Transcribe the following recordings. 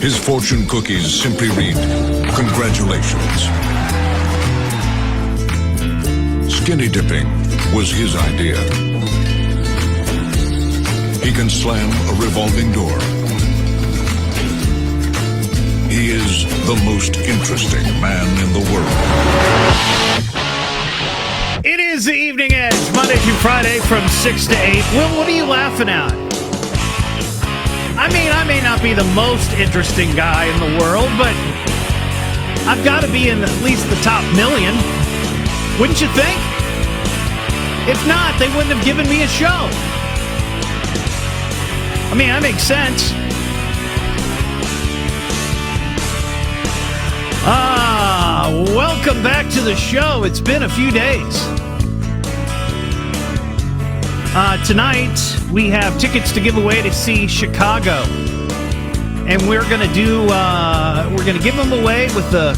His fortune cookies simply read, "Congratulations." Skinny dipping was his idea. He can slam a revolving door. He is the most interesting man in the world. It is the Evening Edge, Monday through Friday from 6 to 8. Will, what are you laughing at? I mean, I may not be the most interesting guy in the world, but I've got to be in at least the top million. Wouldn't you think? If not, they wouldn't have given me a show. I mean, that makes sense. Welcome back to the show. It's been a few days. Tonight, we have tickets to give away to see Chicago. And we're going to give them away with the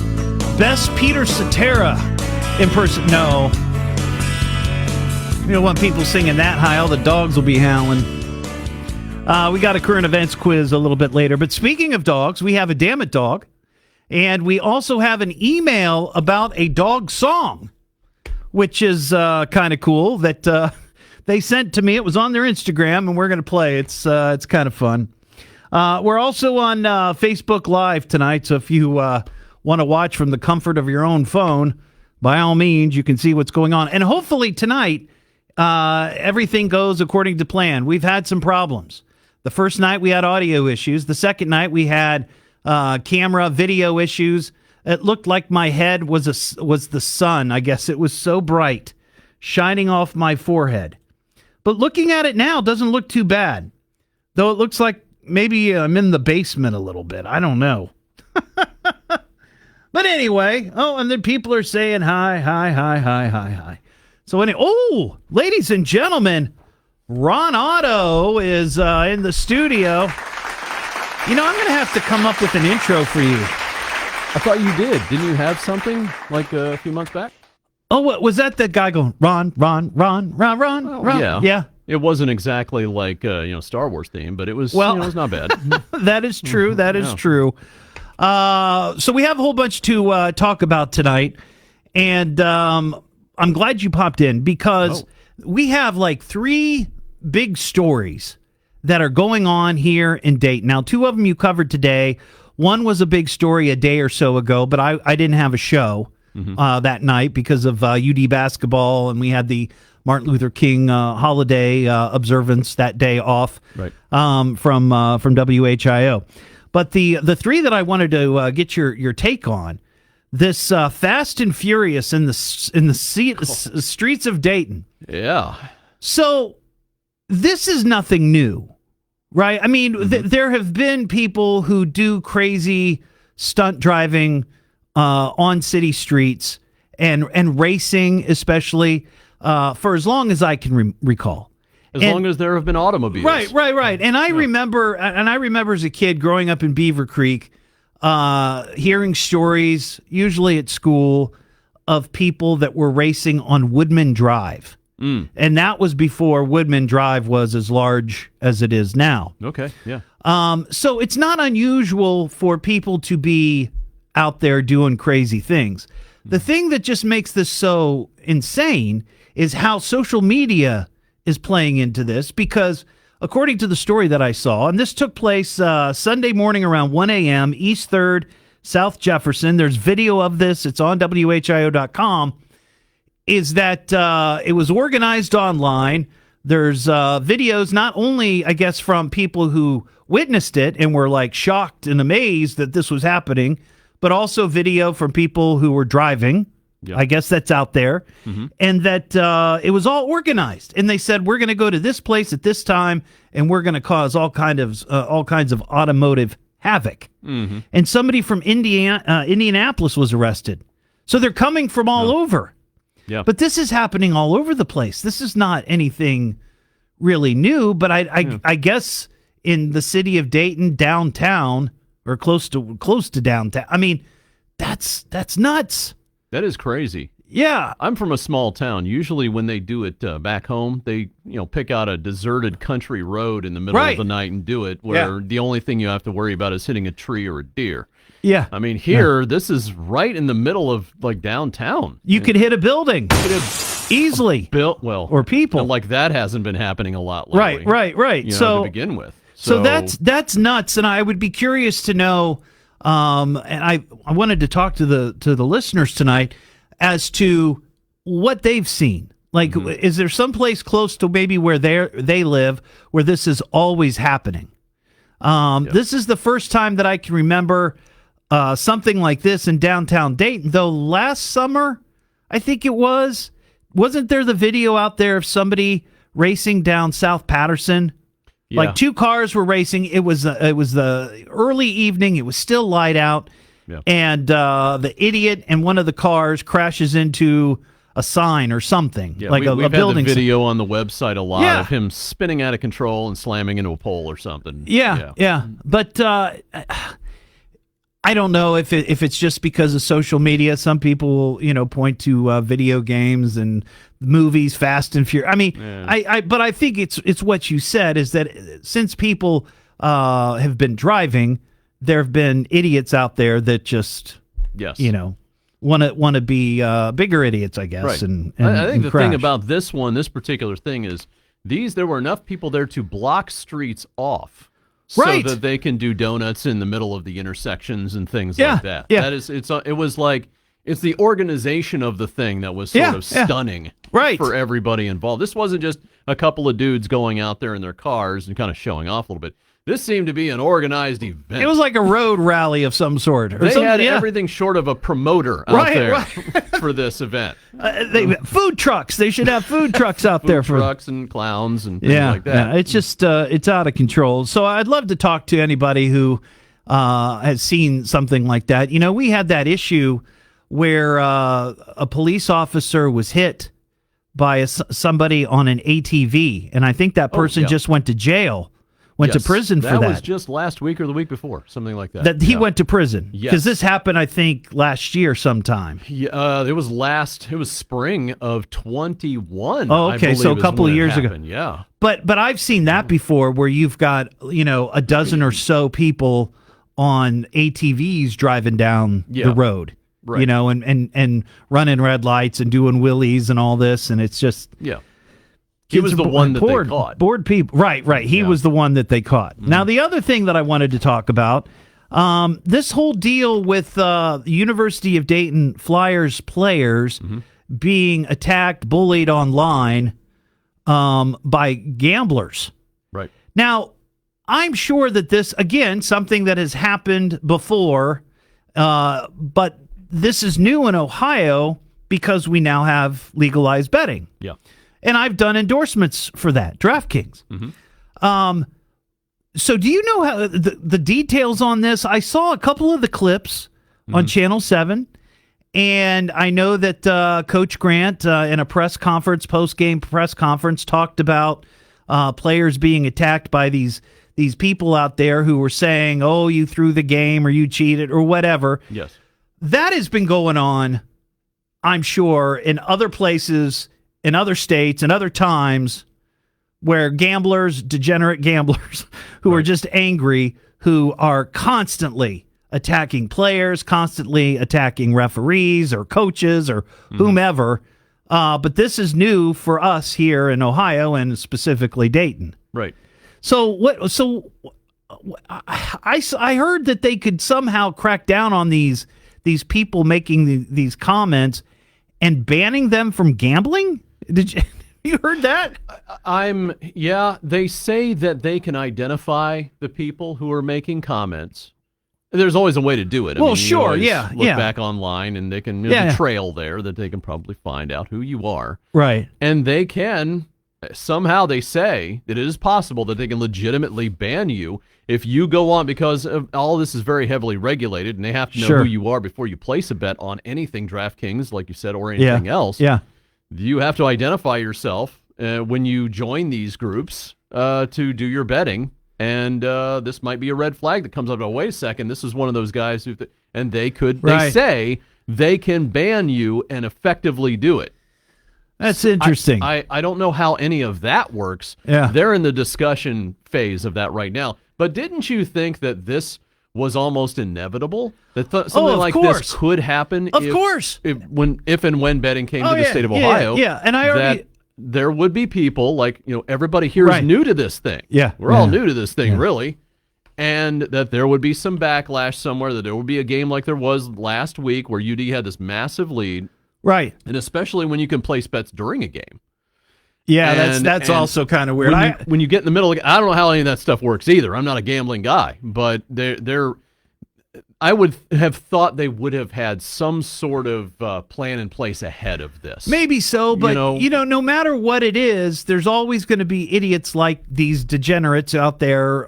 best Peter Cetera No. We don't want people singing that high. All the dogs will be howling. We got a current events quiz a little bit later. But speaking of dogs, we have a Damn It Dog. And we also have an email about a dog song, which is kind of cool that they sent to me. It was on their Instagram, and we're going to play. It's kind of fun. We're also on Facebook Live tonight, so if you want to watch from the comfort of your own phone, by all means, you can see what's going on. And hopefully tonight, everything goes according to plan. We've had some problems. The first night, we had audio issues. The second night, we had camera, video issues. It looked like my head was the sun. I guess it was so bright, shining off my forehead. But looking at it now, doesn't look too bad. Though it looks like maybe I'm in the basement a little bit. I don't know. But anyway, and then people are saying hi. So anyway, ladies and gentlemen, Ron Otto is in the studio. You know, I'm going to have to come up with an intro for you. I thought you did. Didn't you have something like a few months back? Oh, what was that? The guy going, Ron? Yeah. It wasn't exactly like Star Wars theme, but it was. It was not bad. That is true. That is true. So we have a whole bunch to talk about tonight, and I'm glad you popped in because we have like 3 big stories that are going on here in Dayton. Now, 2 of them you covered today. One was a big story a day or so ago, but I didn't have a show that night because of UD basketball, and we had the Martin Luther King holiday observance that day off from WHIO. But the 3 that I wanted to get your take on, this Fast and Furious in the streets of Dayton. Yeah. So this is nothing new. Right? I mean, there have been people who do crazy stunt driving on city streets and racing, especially, for as long as I can recall. As long as there have been automobiles. Right. And I remember as a kid growing up in Beaver Creek, hearing stories, usually at school, of people that were racing on Woodman Drive. And that was before Woodman Drive was as large as it is now. Okay, yeah. So it's not unusual for people to be out there doing crazy things. The thing that just makes this so insane is how social media is playing into this, because according to the story that I saw, and this took place Sunday morning around 1 a.m., East 3rd, South Jefferson. There's video of this. It's on WHIO.com. Is that it was organized online. There's videos not only, I guess, from people who witnessed it and were like shocked and amazed that this was happening, but also video from people who were driving. Yep. I guess that's out there. And that it was all organized. And they said, we're going to go to this place at this time, and we're going to cause all kinds of automotive havoc. And somebody from Indianapolis was arrested. So they're coming from all over. Yeah. But this is happening all over the place. This is not anything really new, but I guess in the city of Dayton, downtown, or close to downtown. I mean, that's nuts. That is crazy. Yeah. I'm from a small town. Usually when they do it back home, they pick out a deserted country road in the middle of the night and do it, where the only thing you have to worry about is hitting a tree or a deer. Yeah. I mean, here, this is right in the middle of, like, downtown. You could hit a building easily. Or people. And, like, that hasn't been happening a lot lately. Right. To begin with. So that's nuts, and I would be curious to know, and I wanted to talk to the listeners tonight as to what they've seen. Like, is there some place close to maybe where they live where this is always happening? This is the first time that I can remember something like this in downtown Dayton. Though last summer, I think it wasn't there the video out there of somebody racing down South Patterson? Yeah. Like 2 cars were racing. It was the early evening. It was still light out. Yeah. And the idiot in one of the cars crashes into a sign or something, like we've a building. Had the video on the website a lot Yeah. of him spinning out of control and slamming into a pole or something. Yeah. But I don't know if it's just because of social media. Some people, point to video games and movies, Fast and Furious. I mean, but I think it's what you said, is that since people have been driving, there have been idiots out there that just, want to be bigger idiots, I guess. Right. And I think the crash. thing about this particular thing is there were enough people there to block streets off. Right. So that they can do donuts in the middle of the intersections and things Yeah, like that. yeah. That is, it was like, it's the organization of the thing that was sort of stunning for everybody involved. This wasn't just a couple of dudes going out there in their cars and kind of showing off a little bit. This seemed to be an organized event. It was like a road rally of some sort. They had everything short of a promoter out there for this event. Food trucks. They should have food trucks out there for trucks and clowns and things like that. Yeah, it's just it's out of control. So I'd love to talk to anybody who has seen something like that. We had that issue where a police officer was hit by somebody on an ATV, and I think that person just went to jail. Went to prison for that. That was just last week or the week before, something like that. That he went to prison. Because this happened, I think, last year sometime. Yeah, it was spring of 21. Oh, okay, so a couple of years ago. Yeah. But I've seen that before, where you've got, a dozen or so people on ATVs driving down the road. Right. And running red lights and doing wheelies and all this, and it's just He was the one that they caught. Bored people. Right. He was the one that they caught. Now, the other thing that I wanted to talk about, this whole deal with University of Dayton Flyers players being attacked, bullied online by gamblers. Right. Now, I'm sure that this, again, something that has happened before, but this is new in Ohio because we now have legalized betting. Yeah. And I've done endorsements for that, DraftKings. So do you know how the details on this? I saw a couple of the clips on Channel 7, and I know that Coach Grant in a press conference, post-game press conference, talked about players being attacked by these people out there who were saying, oh, you threw the game or you cheated or whatever. Yes. That has been going on, I'm sure, in other places, in other states and other times, where degenerate gamblers who are just angry, who are constantly attacking players, constantly attacking referees or coaches or whomever. But this is new for us here in Ohio and specifically Dayton. Right. So I heard that they could somehow crack down on these people making these comments and banning them from gambling. Did you heard that? They say that they can identify the people who are making comments. There's always a way to do it. Look back online and they can, there's a trail there that they can probably find out who you are. Right. And they can, somehow they say that it is possible that they can legitimately ban you if you go on, because all this is very heavily regulated and they have to know who you are before you place a bet on anything, DraftKings, like you said, or anything else. Yeah. You have to identify yourself when you join these groups to do your betting, and this might be a red flag that comes up. Oh, wait a second, this is one of those guys and they say they can ban you and effectively do it. That's interesting. I don't know how any of that works. Yeah. They're in the discussion phase of that right now. But didn't you think that this was almost inevitable? That something like this could happen if and when betting came to the state of Ohio. Yeah. And I already... there would be people like, everybody here is new to this thing. Yeah. We're all new to this thing, really. And that there would be some backlash somewhere, that there would be a game like there was last week where UD had this massive lead. Right. And especially when you can place bets during a game. Yeah, that's also kind of weird. When you get in the middle, I don't know how any of that stuff works either. I'm not a gambling guy, but I would have thought they would have had some sort of plan in place ahead of this. Maybe so, but no matter what it is, there's always going to be idiots like these degenerates out there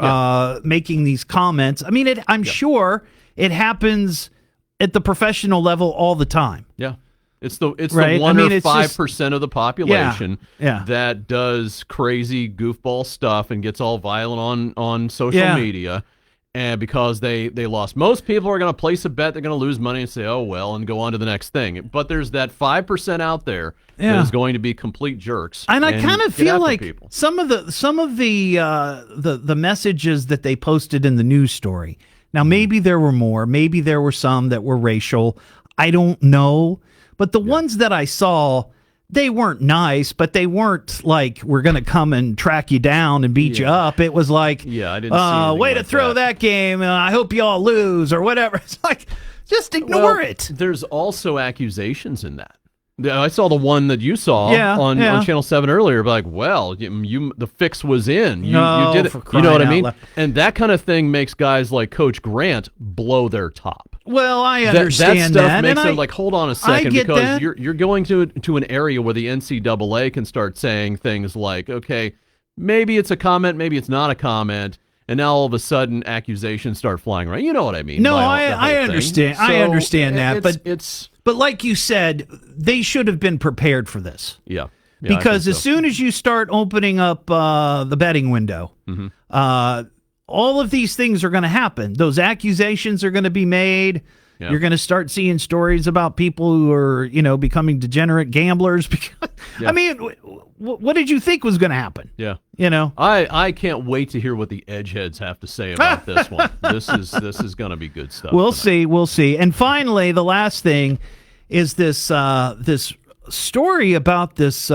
making these comments. I mean, I'm sure it happens at the professional level all the time. Yeah. It's the 1 or 5% of the population that does crazy goofball stuff and gets all violent on social media, and because they lost. Most people are going to place a bet, they're going to lose money and say, oh well, and go on to the next thing. But there's that 5% out there that is going to be complete jerks. And I kind of feel like some of the messages that they posted in the news story. Now maybe there were more, maybe there were some that were racial. I don't know. But the ones that I saw, they weren't nice, but they weren't like, we're going to come and track you down and beat you up. It was like, I didn't see way to throw that game. I hope you all lose or whatever. It's like, just ignore it. There's also accusations in that. I saw the one that you saw on Channel 7 earlier, like, well, the fix was in. You did it. You know what I mean? And that kind of thing makes guys like Coach Grant blow their top. Well, I understand that. Makes it like, hold on a second, because you're going to an area where the NCAA can start saying things like, okay, maybe it's a comment, maybe it's not a comment, and now all of a sudden accusations start flying around. You know what I mean? No, I understand. I understand that, but like you said, they should have been prepared for this. Yeah. Because as soon as you start opening up the betting window, all of these things are going to happen. Those accusations are going to be made. Yeah. You're going to start seeing stories about people who are, becoming degenerate gamblers. I mean, what did you think was going to happen? Yeah. I can't wait to hear what the edgeheads have to say about this one. This is going to be good stuff. We'll see. And finally, the last thing is this story about this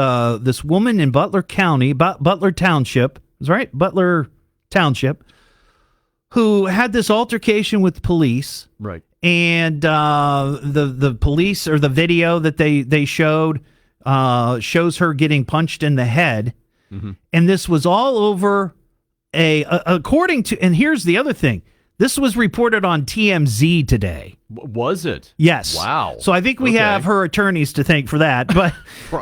woman in Butler County, Butler Township. Is right? Butler Township, who had this altercation with police. Right. And the police, or the video that they showed shows her getting punched in the head. Mm-hmm. And this was all over according to, and here's the other thing. This was reported on TMZ today. Was it? Yes. Wow. So I think we have her attorneys to thank for that, but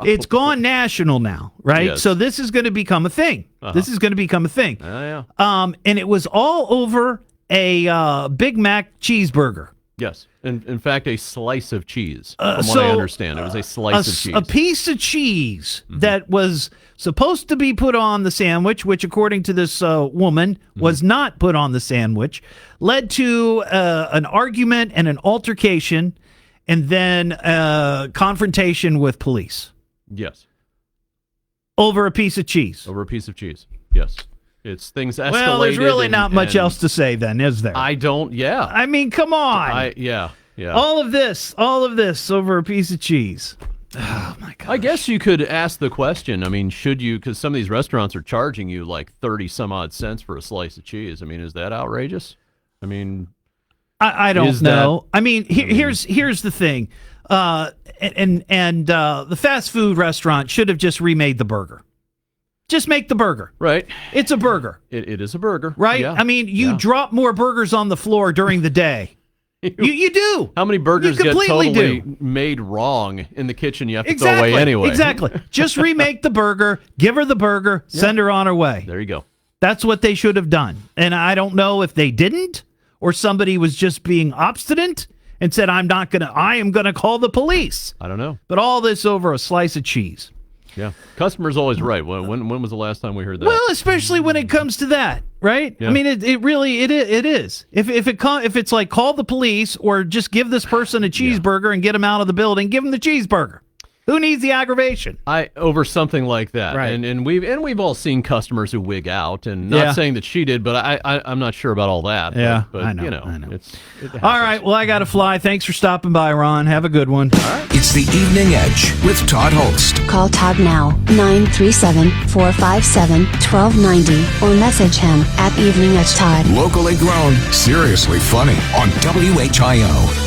it's gone national now, right? Yes. So this is going to become a thing. This is going to become a thing. Yeah. And it was all over a Big Mac cheeseburger. Yes. In fact, a slice of cheese, from what I understand. It was a slice of cheese. A piece of cheese that was supposed to be put on the sandwich, which, according to this woman, was not put on the sandwich, led to an argument and an altercation, and then confrontation with police. Yes. Over a piece of cheese. Yes. It's things escalated. Well, there's really not much else to say then, is there? I mean, come on. Yeah. All of this over a piece of cheese. Oh, my God. I guess you could ask the question, I mean, should you, because some of these restaurants are charging you like 30 some odd cents for a slice of cheese. I mean, is that outrageous? I mean, I don't know. I mean, here's the thing. The fast food restaurant should have just remade the burger. Just make the burger. Right. It's a burger. It is a burger. Right? Yeah. I mean, you drop more burgers on the floor during the day. You do. How many burgers get totally made wrong in the kitchen you have to throw away anyway? Exactly. Just remake the burger, give her the burger, send her on her way. There you go. That's what they should have done. And I don't know if they didn't, or somebody was just being obstinate and said, I am going to call the police. I don't know. But all this over a slice of cheese. Yeah. Customer's always right. When was the last time we heard that? Well, especially when it comes to that, right? Yeah. I mean, it really is. If it's like call the police or just give this person a cheeseburger and get him out of the building, give him the cheeseburger. Who needs the aggravation? Over something like that, right? And we've all seen customers who wig out, and not saying that she did, but I'm not sure about all that. Yeah, but I know. You know, I know. it happens. All right, well, I got to fly. Thanks for stopping by, Ron. Have a good one. All right. It's the Evening Edge with Todd Hollst. Call Todd now, 937-457-1290, or message him at Evening Edge Todd. Locally grown, seriously funny on WHIO.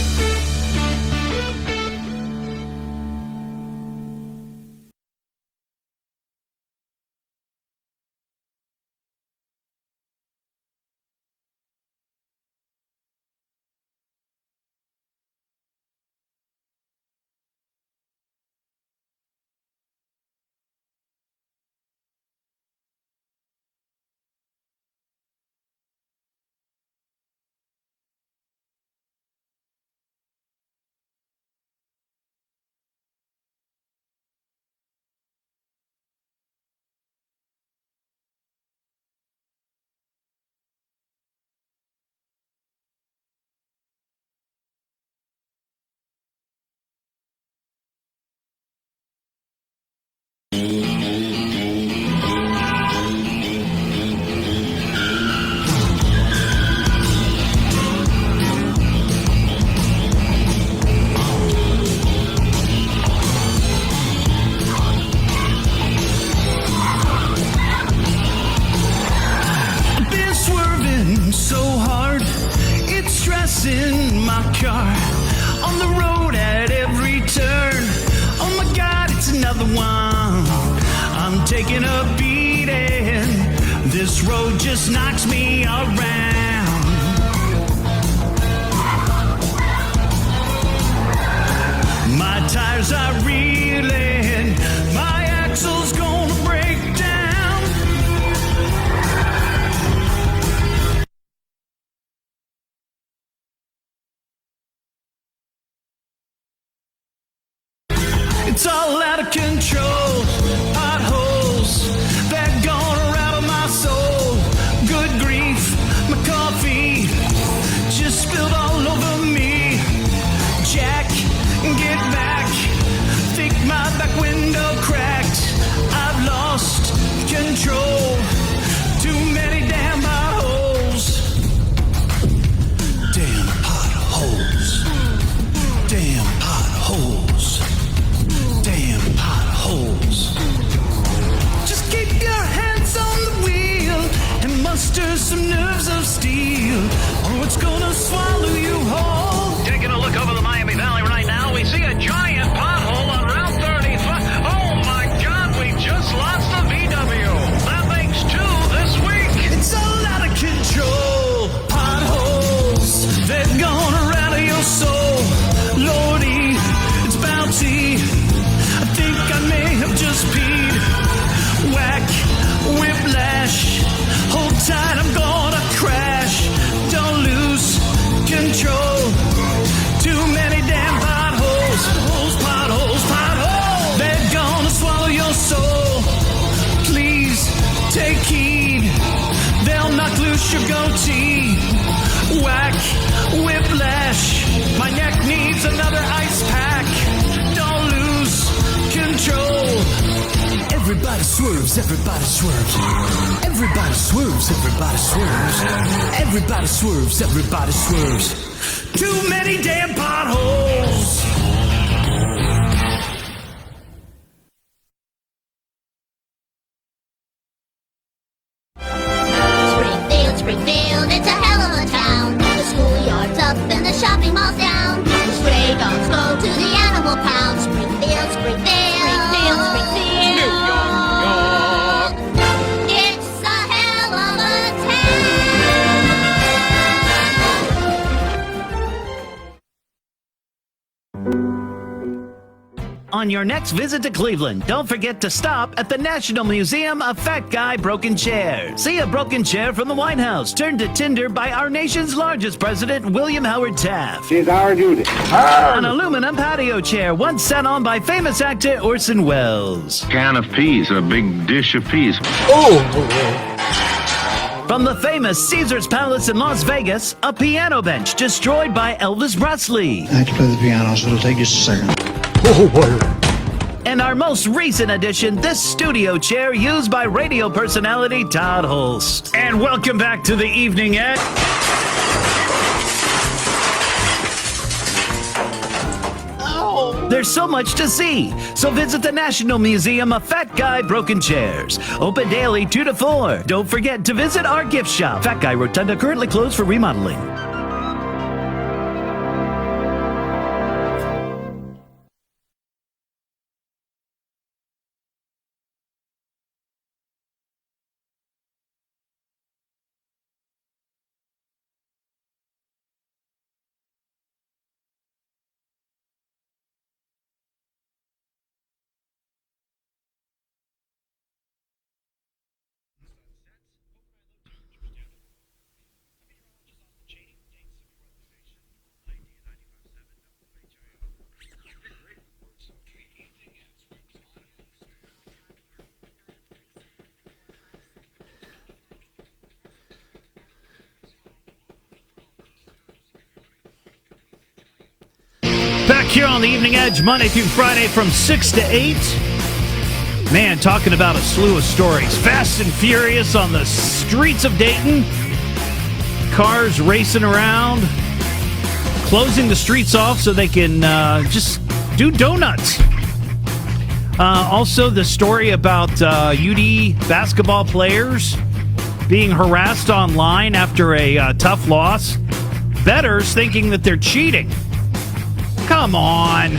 In my car, on the road at every turn. Oh my God, it's another one. I'm taking a beating. This road just knocks me around. My tires are reeling. My axle's gonna break down. It's all out of control. Potholes that gonna rattle my soul. Good grief, my coffee just spilled all over me. Jack, get back. Think my back window cracked. I've lost control. Too many damn potholes. Damn potholes. Damn potholes. Damn potholes. Just keep your hands on the wheel and muster some nerves of steel, or it's gonna swallow you whole. Taking a look over the Miami Valley right now, we see a giant pothole on Route 35. Oh my God, we just lost the VW. That makes two this week. It's all out of control. Potholes, they're gonna rattle your soul. Lordy, it's bouncy. I think I may have just peed. Whack, whiplash. Hold tight, I'm gonna crash. Don't lose control. Too many damn potholes. Potholes, potholes. They're gonna swallow your soul. Please take heed. They'll knock loose your goatee. Whack, whiplash. My neck needs another ice pack. Don't lose control. Everybody swerves, everybody swerves. Everybody swerves, everybody swerves. Everybody swerves, everybody swerves. Too many damn potholes. Springfield, Springfield, it's a hell of a town. The schoolyard's up and the shopping mall's down. The stray dogs go to the animal pound. Springfield, Springfield, Springfield, Springfield. New York, York. It's a hell of a town. on your next visit to Cleveland. Don't forget to stop at the National Museum of Fat Guy Broken Chairs. See a broken chair from the White House turned to tinder by our nation's largest president, William Howard Taft. It's our duty. An aluminum patio chair once sat on by famous actor Orson Welles. Can of peas, a big dish of peas. From the famous Caesar's Palace in Las Vegas, a piano bench destroyed by Elvis Presley. I have to play the piano, so it'll take just a second. And our most recent addition, this studio chair used by radio personality Todd Hollst. And welcome back to the Evening Ed. There's so much to see, so visit the National Museum of Fat Guy Broken Chairs. Open daily 2 to 4. Don't forget to visit our gift shop. Fat Guy Rotunda currently closed for remodeling. Back here on the Evening Edge, Monday through Friday from 6 to 8. Man, talking about a slew of stories. Fast and furious on the streets of Dayton. Cars racing around. Closing the streets off so they can just do donuts. Also, the story about UD basketball players being harassed online after a tough loss. Bettors thinking that they're cheating. Come on.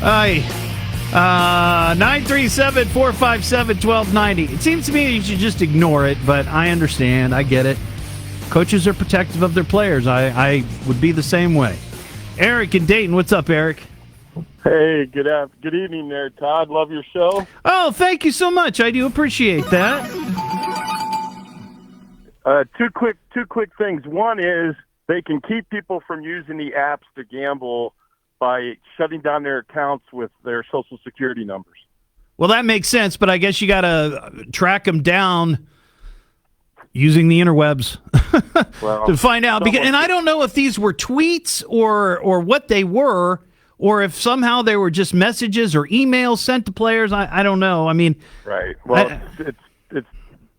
937-457-1290. It seems to me you should just ignore it, but I understand. I get it. Coaches are protective of their players. I would be the same way. Eric in Dayton. What's up, Eric? Hey, good evening there, Todd. Love your show. Oh, thank you so much. I do appreciate that. Two quick things. One is they can keep people from using the apps to gamble by shutting down their accounts with their Social Security numbers. Well, that makes sense, but I guess you got to track them down using the interwebs to find out. And I don't know if these were tweets or what they were, or if somehow they were just messages or emails sent to players. I don't know. I mean, right. Well, it's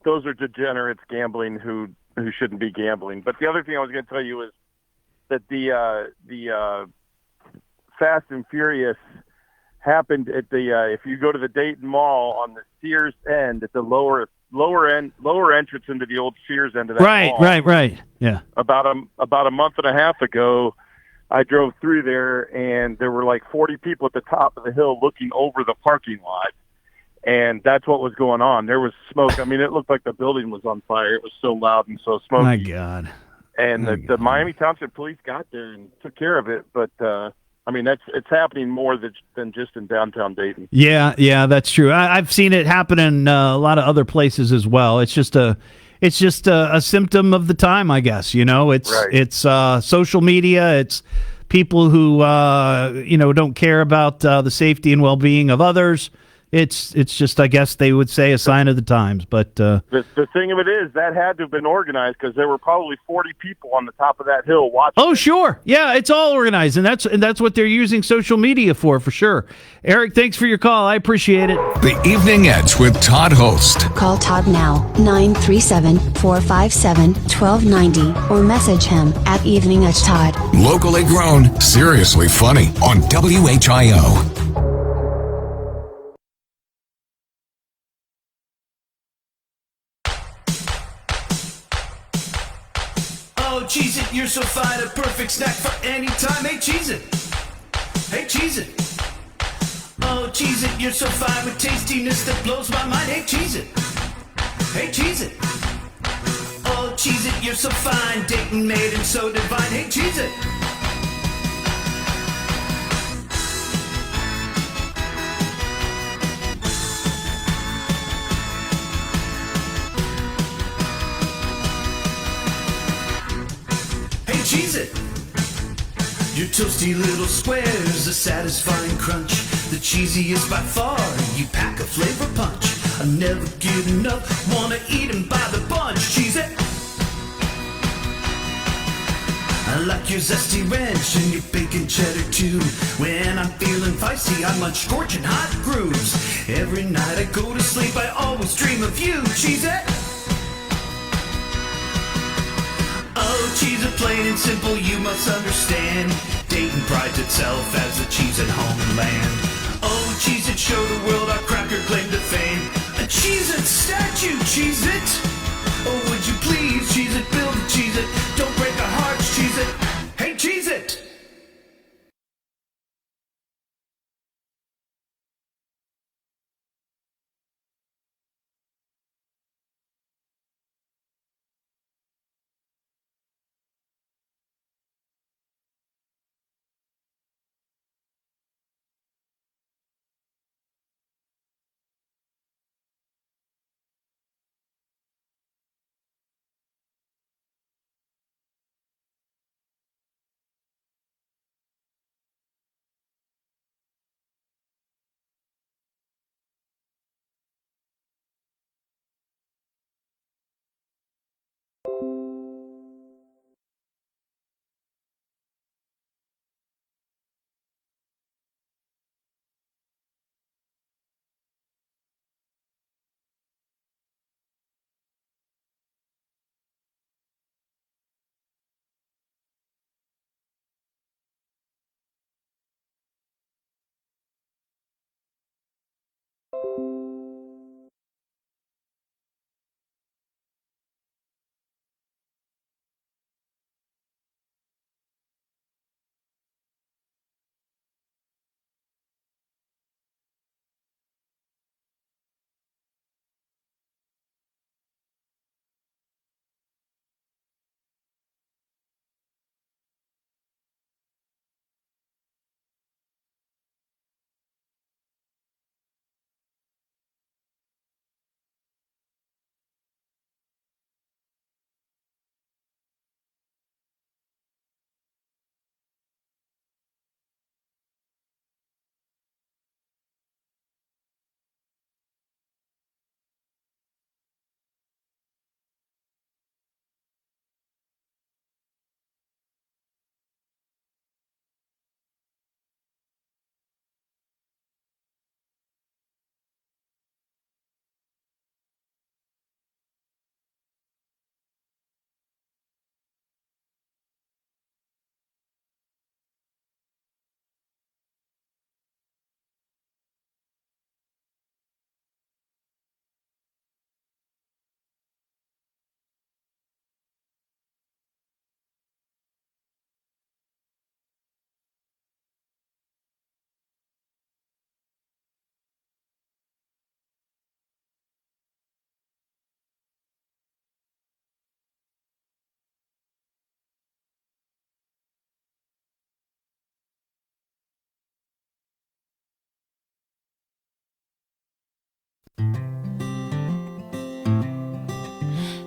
those are degenerates gambling who shouldn't be gambling. But the other thing I was going to tell you is that the Fast and Furious happened at the if you go to the Dayton Mall on the Sears end, at the lower entrance into the old Sears end of that mall. Right. Yeah. About a month and a half ago, I drove through there, and there were like 40 people at the top of the hill looking over the parking lot. And that's what was going on. There was smoke. I mean, it looked like the building was on fire. It was so loud and so smoky. My God. And the Miami Township Police got there and took care of it. But, I mean, it's happening more than just in downtown Dayton. Yeah, that's true. I've seen it happen in a lot of other places as well. It's just a symptom of the time, I guess. You know, it's social media. It's people who don't care about the safety and well-being of others. It's just, I guess they would say, a sign of the times. But the thing of it is, that had to have been organized, because there were probably 40 people on the top of that hill watching. Oh, sure. Yeah, it's all organized, and that's what they're using social media for sure. Eric, thanks for your call. I appreciate it. The Evening Edge with Todd Hollst. Call Todd now, 937-457-1290, or message him at Evening Edge Todd. Locally grown, seriously funny on WHIO. Oh, Cheez-It, you're so fine, a perfect snack for any time. Hey, Cheez-It. Hey, Cheez-It. Oh, Cheez-It, you're so fine with tastiness that blows my mind. Hey, Cheez-It. Hey, Cheez-It. Oh, Cheez-It, you're so fine. Dayton made him so divine. Hey, Cheez-It. Cheez-It. Your toasty little squares, a satisfying crunch. The cheesiest by far, you pack a flavor punch. I never get enough, wanna eat 'em by the bunch. Cheez-It. I like your zesty ranch and your bacon cheddar too. When I'm feeling feisty, I munch scorching hot grooves. Every night I go to sleep, I always dream of you. Cheez-It. Oh, Cheez-It, plain and simple, you must understand. Dayton prides itself as a Cheez-It homeland. Oh, Cheez-It, show the world our cracker claim to fame. A Cheez-It statue, Cheez-It. Oh, would you please, Cheez-It, build a Cheez-It. Don't break our hearts, Cheez-It. Hey, Cheez-It.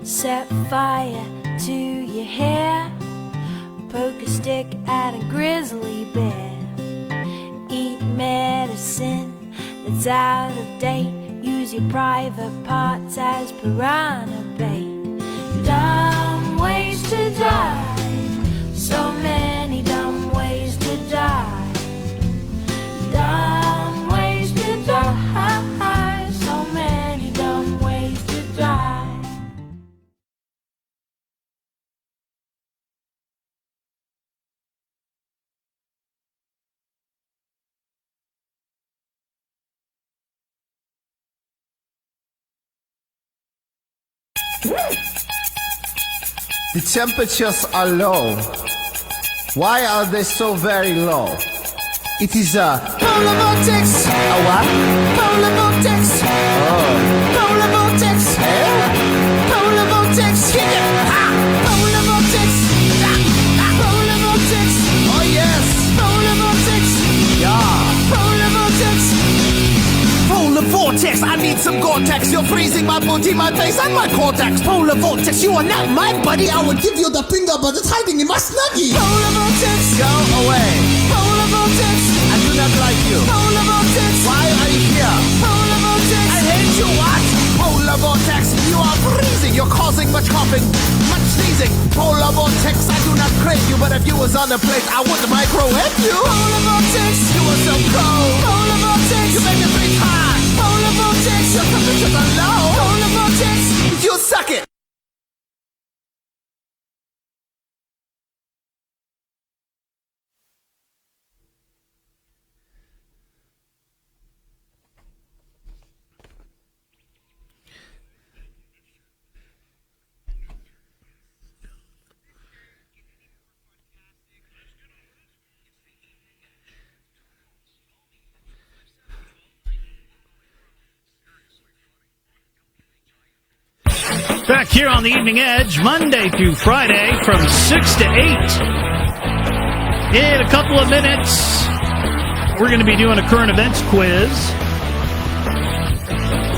Set fire to your hair, poke a stick at a grizzly bear, eat medicine that's out of date, use your private parts as piranha bait. Dumb ways to die, so many dumb ways to die. Dumb ways to die, so many dumb ways to die. The temperatures are low. Why are they so very low? It is a polar vortex. A what? Polar vortex. Oh. Polar vortex. Eh? Polar vortex. Kick it. Ha! Polar vortex. Polar vortex. Oh yes. Polar vortex. Yeah. Polar vortex. Polar vortex. I need some Gore-Tex. You're freezing my booty, my face, and my cortex. Polar vortex, you are not my buddy. I would give you the finger, but it's hiding in my snuggie. Polar vortex, go away. Polar vortex, I do not like you. Polar vortex, why are you here? Polar vortex, I hate you. What? Polar vortex, you are freezing. You're causing much coughing, much sneezing. Polar vortex, I do not crave you, but if you was on the plate, I would microwave you. Polar vortex, you are so cold. Polar vortex, you make me breathe hard. Polar vortex, your temperatures are low. Polar vortex, you suck it. Back here on the Evening Edge, Monday through Friday from 6 to 8. In a couple of minutes, we're going to be doing a current events quiz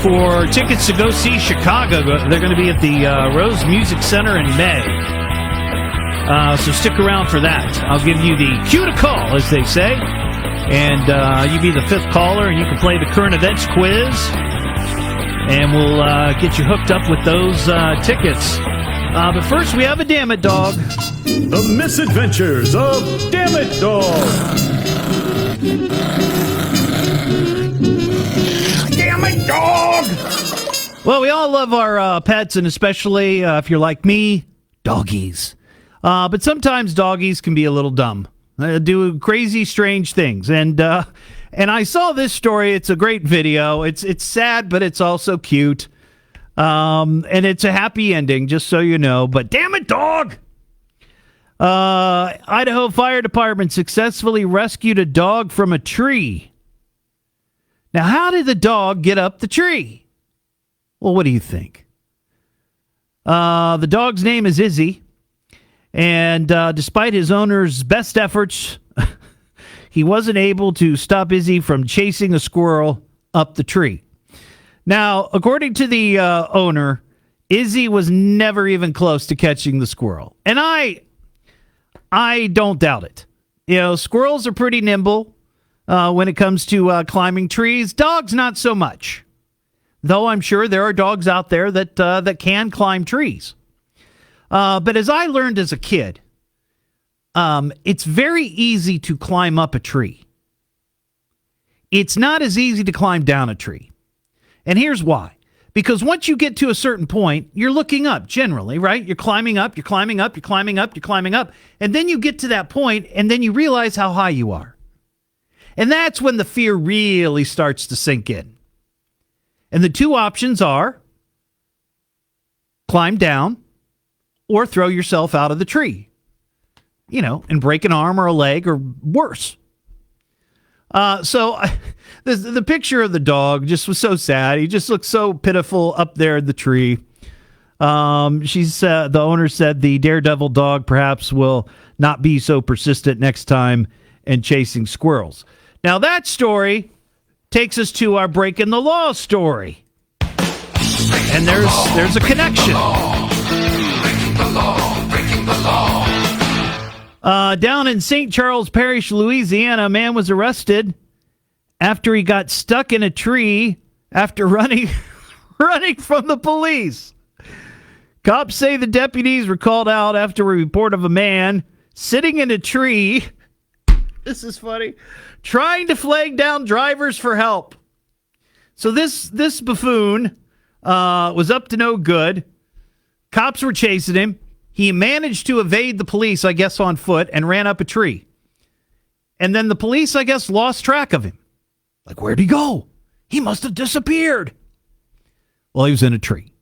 for tickets to go see Chicago. They're going to be at the Rose Music Center in May. So stick around for that. I'll give you the cue to call, as they say. And you be the fifth caller, and you can play the current events quiz. And we'll get you hooked up with those tickets. But first, we have a Damn It Dog. The Misadventures of Damn It Dog. Damn it, dog! Well, we all love our pets, and especially if you're like me, doggies. But sometimes doggies can be a little dumb. Do crazy, strange things. And I saw this story. It's a great video. It's sad, but it's also cute. And it's a happy ending, just so you know. But damn it, dog! Idaho Fire Department successfully rescued a dog from a tree. Now, how did the dog get up the tree? Well, what do you think? The dog's name is Izzy. And despite his owner's best efforts, he wasn't able to stop Izzy from chasing a squirrel up the tree. Now, according to the owner, Izzy was never even close to catching the squirrel. And I don't doubt it. You know, squirrels are pretty nimble when it comes to climbing trees. Dogs, not so much. Though I'm sure there are dogs out there that can climb trees. But as I learned as a kid, it's very easy to climb up a tree. It's not as easy to climb down a tree. And here's why. Because once you get to a certain point, you're looking up generally, right? You're climbing up, you're climbing up, you're climbing up, you're climbing up. And then you get to that point, and then you realize how high you are. And that's when the fear really starts to sink in. And the two options are climb down or throw yourself out of the tree. You know, and break an arm or a leg or worse. So the picture of the dog just was so sad. He just looked so pitiful up there in the tree. The owner said the daredevil dog perhaps will not be so persistent next time in chasing squirrels. Now that story takes us to our breaking the law story. And there's a connection. Breaking the law. Down in St. Charles Parish, Louisiana, a man was arrested after he got stuck in a tree after running from the police. Cops say the deputies were called out after a report of a man sitting in a tree. This is funny. Trying to flag down drivers for help. So this buffoon was up to no good. Cops were chasing him. He managed to evade the police, I guess, on foot and ran up a tree. And then the police, I guess, lost track of him. Like, where'd he go? He must have disappeared. Well, he was in a tree.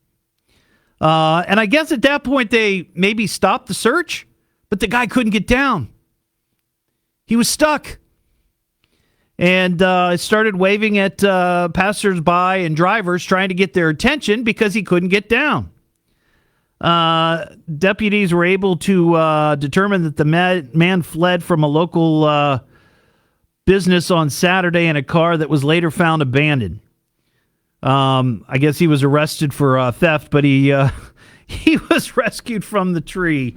And I guess at that point they maybe stopped the search, but the guy couldn't get down. He was stuck. And started waving at passersby and drivers trying to get their attention because he couldn't get down. Deputies were able to determine that the man fled from a local business on Saturday in a car that was later found abandoned. I guess he was arrested for theft, but he he was rescued from the tree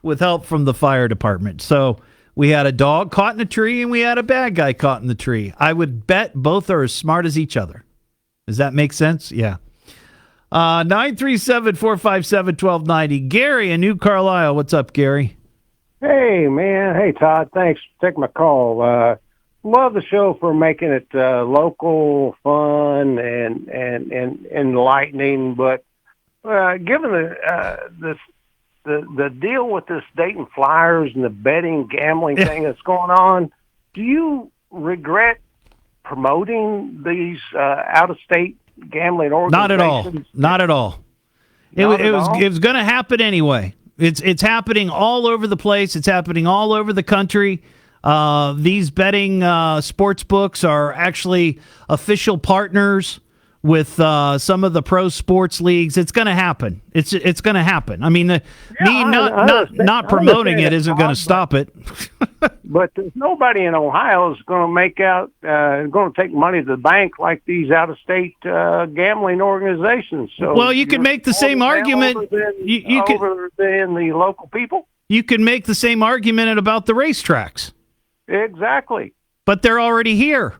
with help from the fire department. So we had a dog caught in a tree and we had a bad guy caught in the tree. I would bet both are as smart as each other. Does that make sense? Yeah. 937-457-1290. Gary in New Carlisle. What's up, Gary? Hey, man. Hey, Todd. Thanks for taking my call. Love the show for making it local, fun, and enlightening. But given the deal with this Dayton Flyers and the betting, gambling thing that's going on, do you regret promoting these out-of-state gambling organizations? Not at all. It was going to happen anyway. It's happening all over the place. It's happening all over the country. These betting sports books are actually official partners with some of the pro sports leagues. It's going to happen. It's going to happen. I mean, not promoting it isn't going to stop it. But there's nobody in Ohio is going to make out, going to take money to the bank like these out-of-state gambling organizations. So, well, you can make the same argument. Over than the local people. You can make the same argument about the racetracks. Exactly. But they're already here.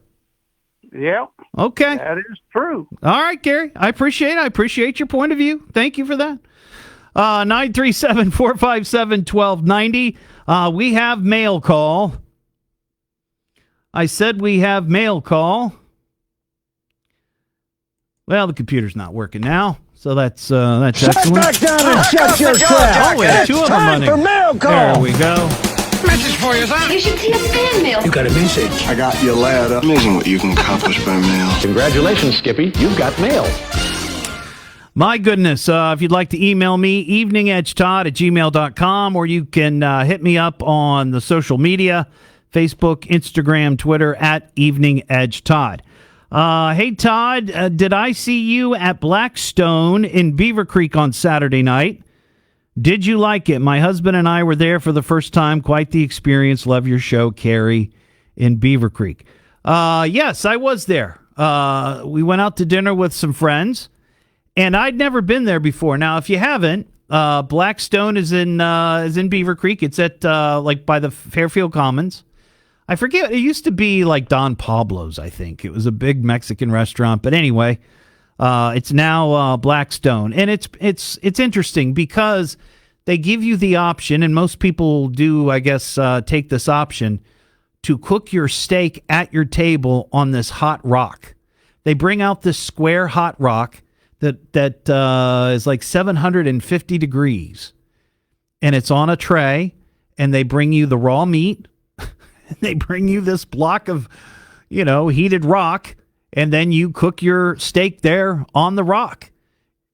Yep. Okay. That is true. All right, Gary. I appreciate it. I appreciate your point of view. Thank you for that. 937-457-1290. We have mail call. I said we have mail call. Well, the computer's not working now, so that's excellent. Back down and shut your trap. Oh, we have two of them running. For mail call. There we go. Message for you, son. You should see a fan mail. You got a message. I got your letter. Amazing what you can accomplish by mail. Congratulations, Skippy. You've got mail. My goodness. If you'd like to email me, eveningedgetodd@gmail.com, or you can hit me up on the social media, Facebook, Instagram, Twitter, @eveningedgetodd. Hey, Todd, did I see you at Blackstone in Beaver Creek on Saturday night? Did you like it? My husband and I were there for the first time. Quite the experience. Love your show, Carrie, in Beaver Creek. Yes, I was there. We went out to dinner with some friends, and I'd never been there before. Now, if you haven't, Blackstone is in Beaver Creek. It's at like by the Fairfield Commons. I forget. It used to be like Don Pablo's, I think. It was a big Mexican restaurant. But anyway, it's now Blackstone. And it's interesting because they give you the option, and most people do, I guess, take this option, to cook your steak at your table on this hot rock. They bring out this square hot rock that is like 750 degrees. And it's on a tray, and they bring you the raw meat. They bring you this block of, heated rock, and then you cook your steak there on the rock.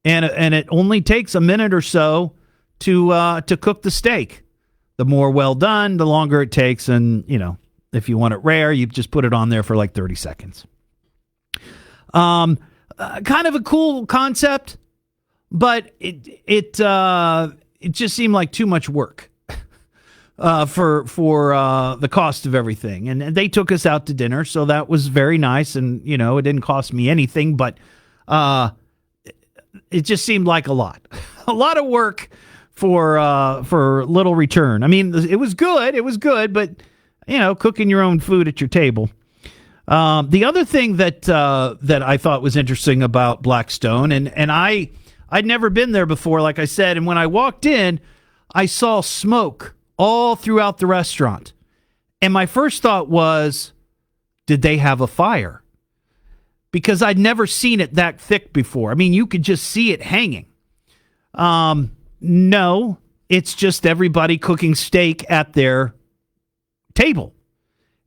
And it only takes a minute or so to cook the steak. The more well done, the longer it takes. And, if you want it rare, you just put it on there for like 30 seconds. Kind of a cool concept, but it just seemed like too much work. For the cost of everything. And they took us out to dinner, so that was very nice. And, it didn't cost me anything, but it just seemed like a lot. A lot of work for little return. I mean, it was good, but, cooking your own food at your table. The other thing that I thought was interesting about Blackstone, and I'd never been there before, like I said, and when I walked in, I saw smoke all throughout the restaurant. And my first thought was, did they have a fire? Because I'd never seen it that thick before. I mean, you could just see it hanging. No, it's just everybody cooking steak at their table.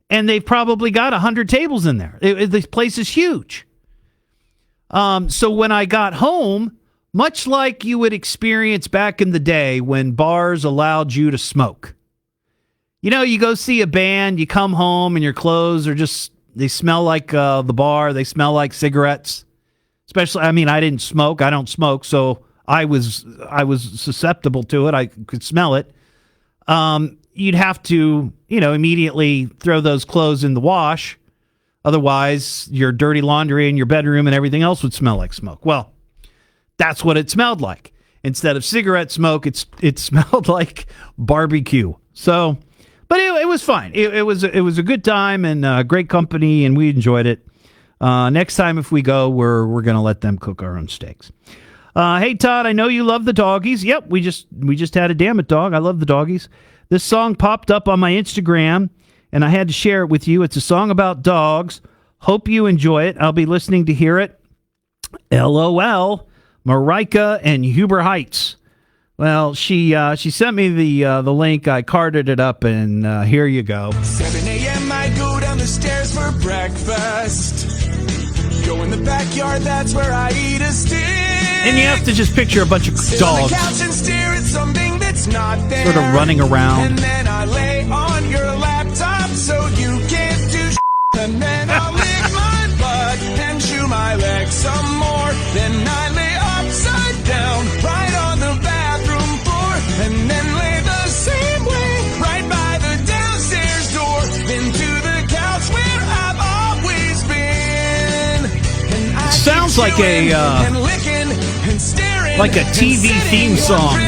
And they've probably got 100 tables in there. This place is huge. So when I got home, much like you would experience back in the day when bars allowed you to smoke. You go see a band, you come home and your clothes are they smell like the bar, they smell like cigarettes. Especially, I didn't smoke, I don't smoke, so I was susceptible to it, I could smell it. You'd have to, immediately throw those clothes in the wash. Otherwise, your dirty laundry in your bedroom and everything else would smell like smoke. Well, that's what it smelled like. Instead of cigarette smoke, it smelled like barbecue. So, but it was fine. It was a good time and great company, and we enjoyed it. Next time if we go, we're going to let them cook our own steaks. Hey Todd, I know you love the doggies. Yep, we just had a damn it dog. I love the doggies. This song popped up on my Instagram, and I had to share it with you. It's a song about dogs. Hope you enjoy it. I'll be listening to hear it. LOL. Marika and Huber Heights. Well, she sent me the link. I carded it up, and here you go. 7 a.m. I go down the stairs for breakfast. Go in the backyard, that's where I eat a steak. And you have to just picture a bunch of Sit dogs on the couch and stare at something that's not there. sort of running around. And then I lay on your laptop so you can't do shit. And then I'll lick my butt and chew my legs some more. Then I lay upside down right on the bathroom floor. And then lay the same way right by the downstairs door. Then to the couch where I've always been. And I Sounds like a and licking and staring like a TV theme song.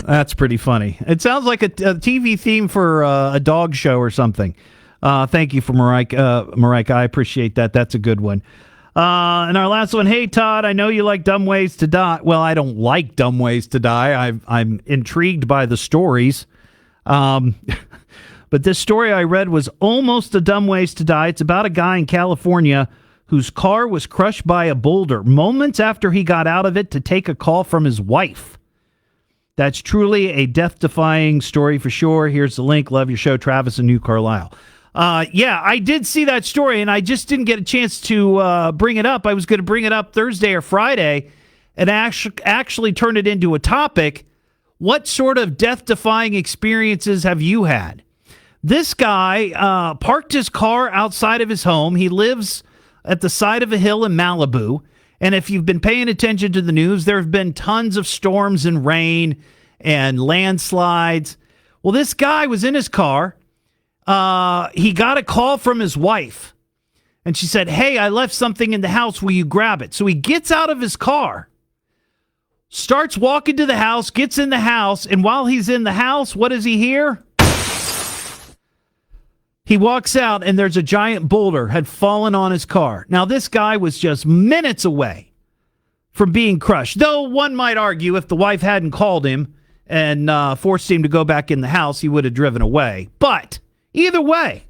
That's pretty funny. It sounds like a TV theme for a dog show or something. Thank you for Marika. I appreciate that. That's a good one. And our last one. Hey, Todd, I know you like Dumb Ways to Die. Well, I don't like Dumb Ways to Die. I'm intrigued by the stories. But this story I read was almost a Dumb Ways to Die. It's about a guy in California whose car was crushed by a boulder moments after he got out of it to take a call from his wife. That's truly a death-defying story for sure. Here's the link. Love your show, Travis in New Carlisle. Yeah, I did see that story, and I just didn't get a chance to bring it up. I was going to bring it up Thursday or Friday and actually turn it into a topic. What sort of death-defying experiences have you had? This guy parked his car outside of his home. He lives at the side of a hill in Malibu. And if you've been paying attention to the news, there have been tons of storms and rain and landslides. Well, this guy was in his car. He got a call from his wife. And she said, hey, I left something in the house. Will you grab it? So he gets out of his car, starts walking to the house, gets in the house. And while he's in the house, what does he hear? He walks out, and there's a giant boulder had fallen on his car. Now, this guy was just minutes away from being crushed. Though one might argue if the wife hadn't called him and forced him to go back in the house, he would have driven away. But either way,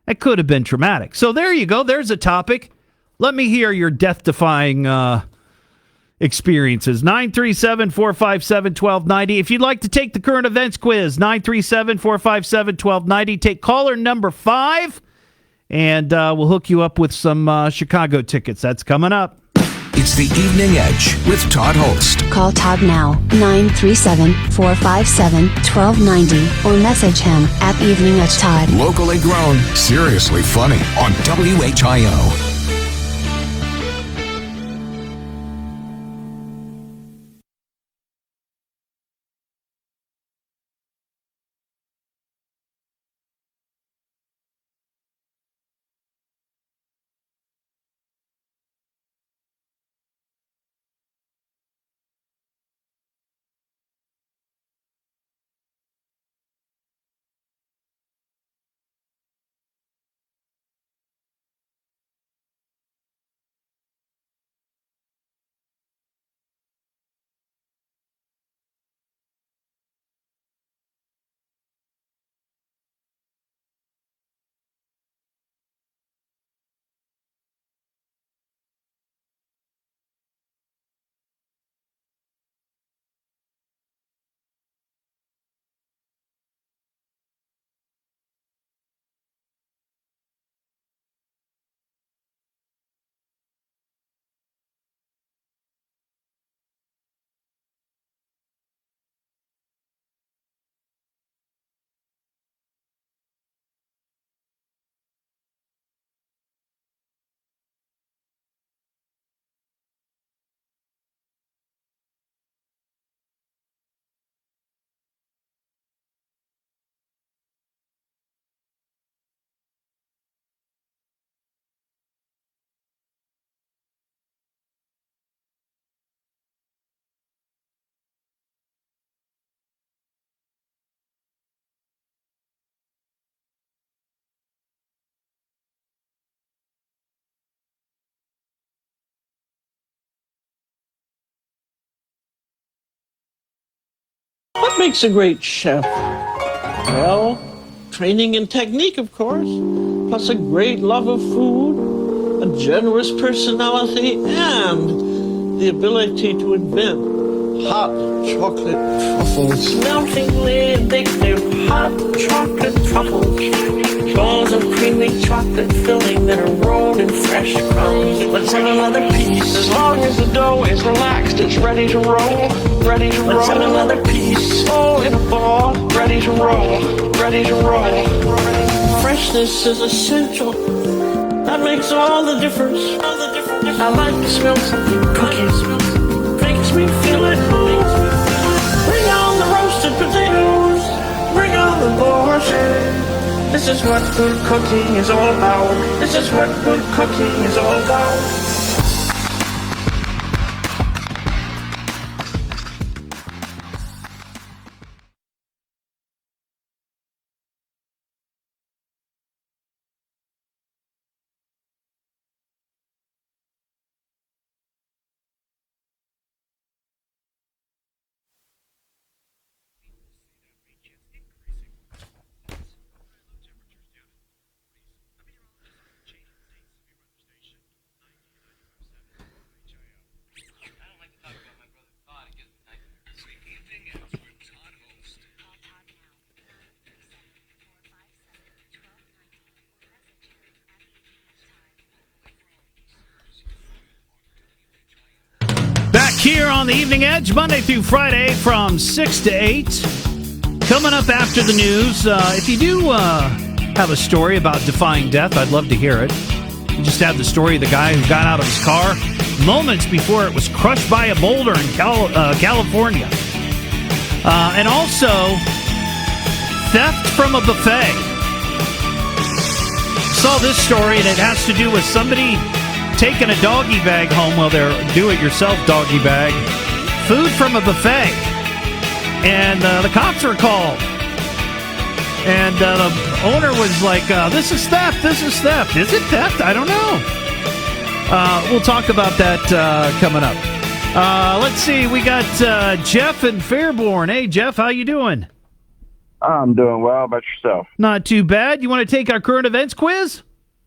it could have been traumatic. So there you go. There's a topic. Let me hear your death-defying experiences. 937-457-1290. If you'd like to take the current events quiz, 937-457-1290. Take caller number 5, and we'll hook you up with some Chicago tickets. That's coming up. It's the Evening Edge with Todd Hollst. Call Todd now, 937-457-1290, or message him at Evening Edge Todd. Locally grown, seriously funny on WHIO. What makes a great chef? Well, training and technique, of course, plus a great love of food, a generous personality, and the ability to invent hot chocolate truffles. Meltingly addictive hot chocolate truffles. Balls of creamy chocolate filling that are rolled in fresh crumbs. Let's have another piece. As long as the dough is relaxed, it's ready to roll. Ready to roll. Let's have another piece. All in a ball. Ready to roll. Ready to roll. Freshness is essential. That makes all the difference. I like to smell something cookies. Makes me feel it. Bring on the roasted potatoes. Bring on the borscht. This is what good cooking is all about. This is what good cooking is all about. Here on the Evening Edge, Monday through Friday from 6 to 8. Coming up after the news, if you do have a story about defying death, I'd love to hear it. We just had the story of the guy who got out of his car moments before it was crushed by a boulder in California. And also, theft from a buffet. Saw this story, and it has to do with somebody taking a doggy bag home, well, their do-it-yourself doggy bag, food from a buffet, and the cops were called. And the owner was like, this is theft, this is theft. Is it theft? I don't know. We'll talk about that coming up. Let's see, we got Jeff in Fairborn. Hey, Jeff, how you doing? I'm doing well. How about yourself? Not too bad. You want to take our current events quiz?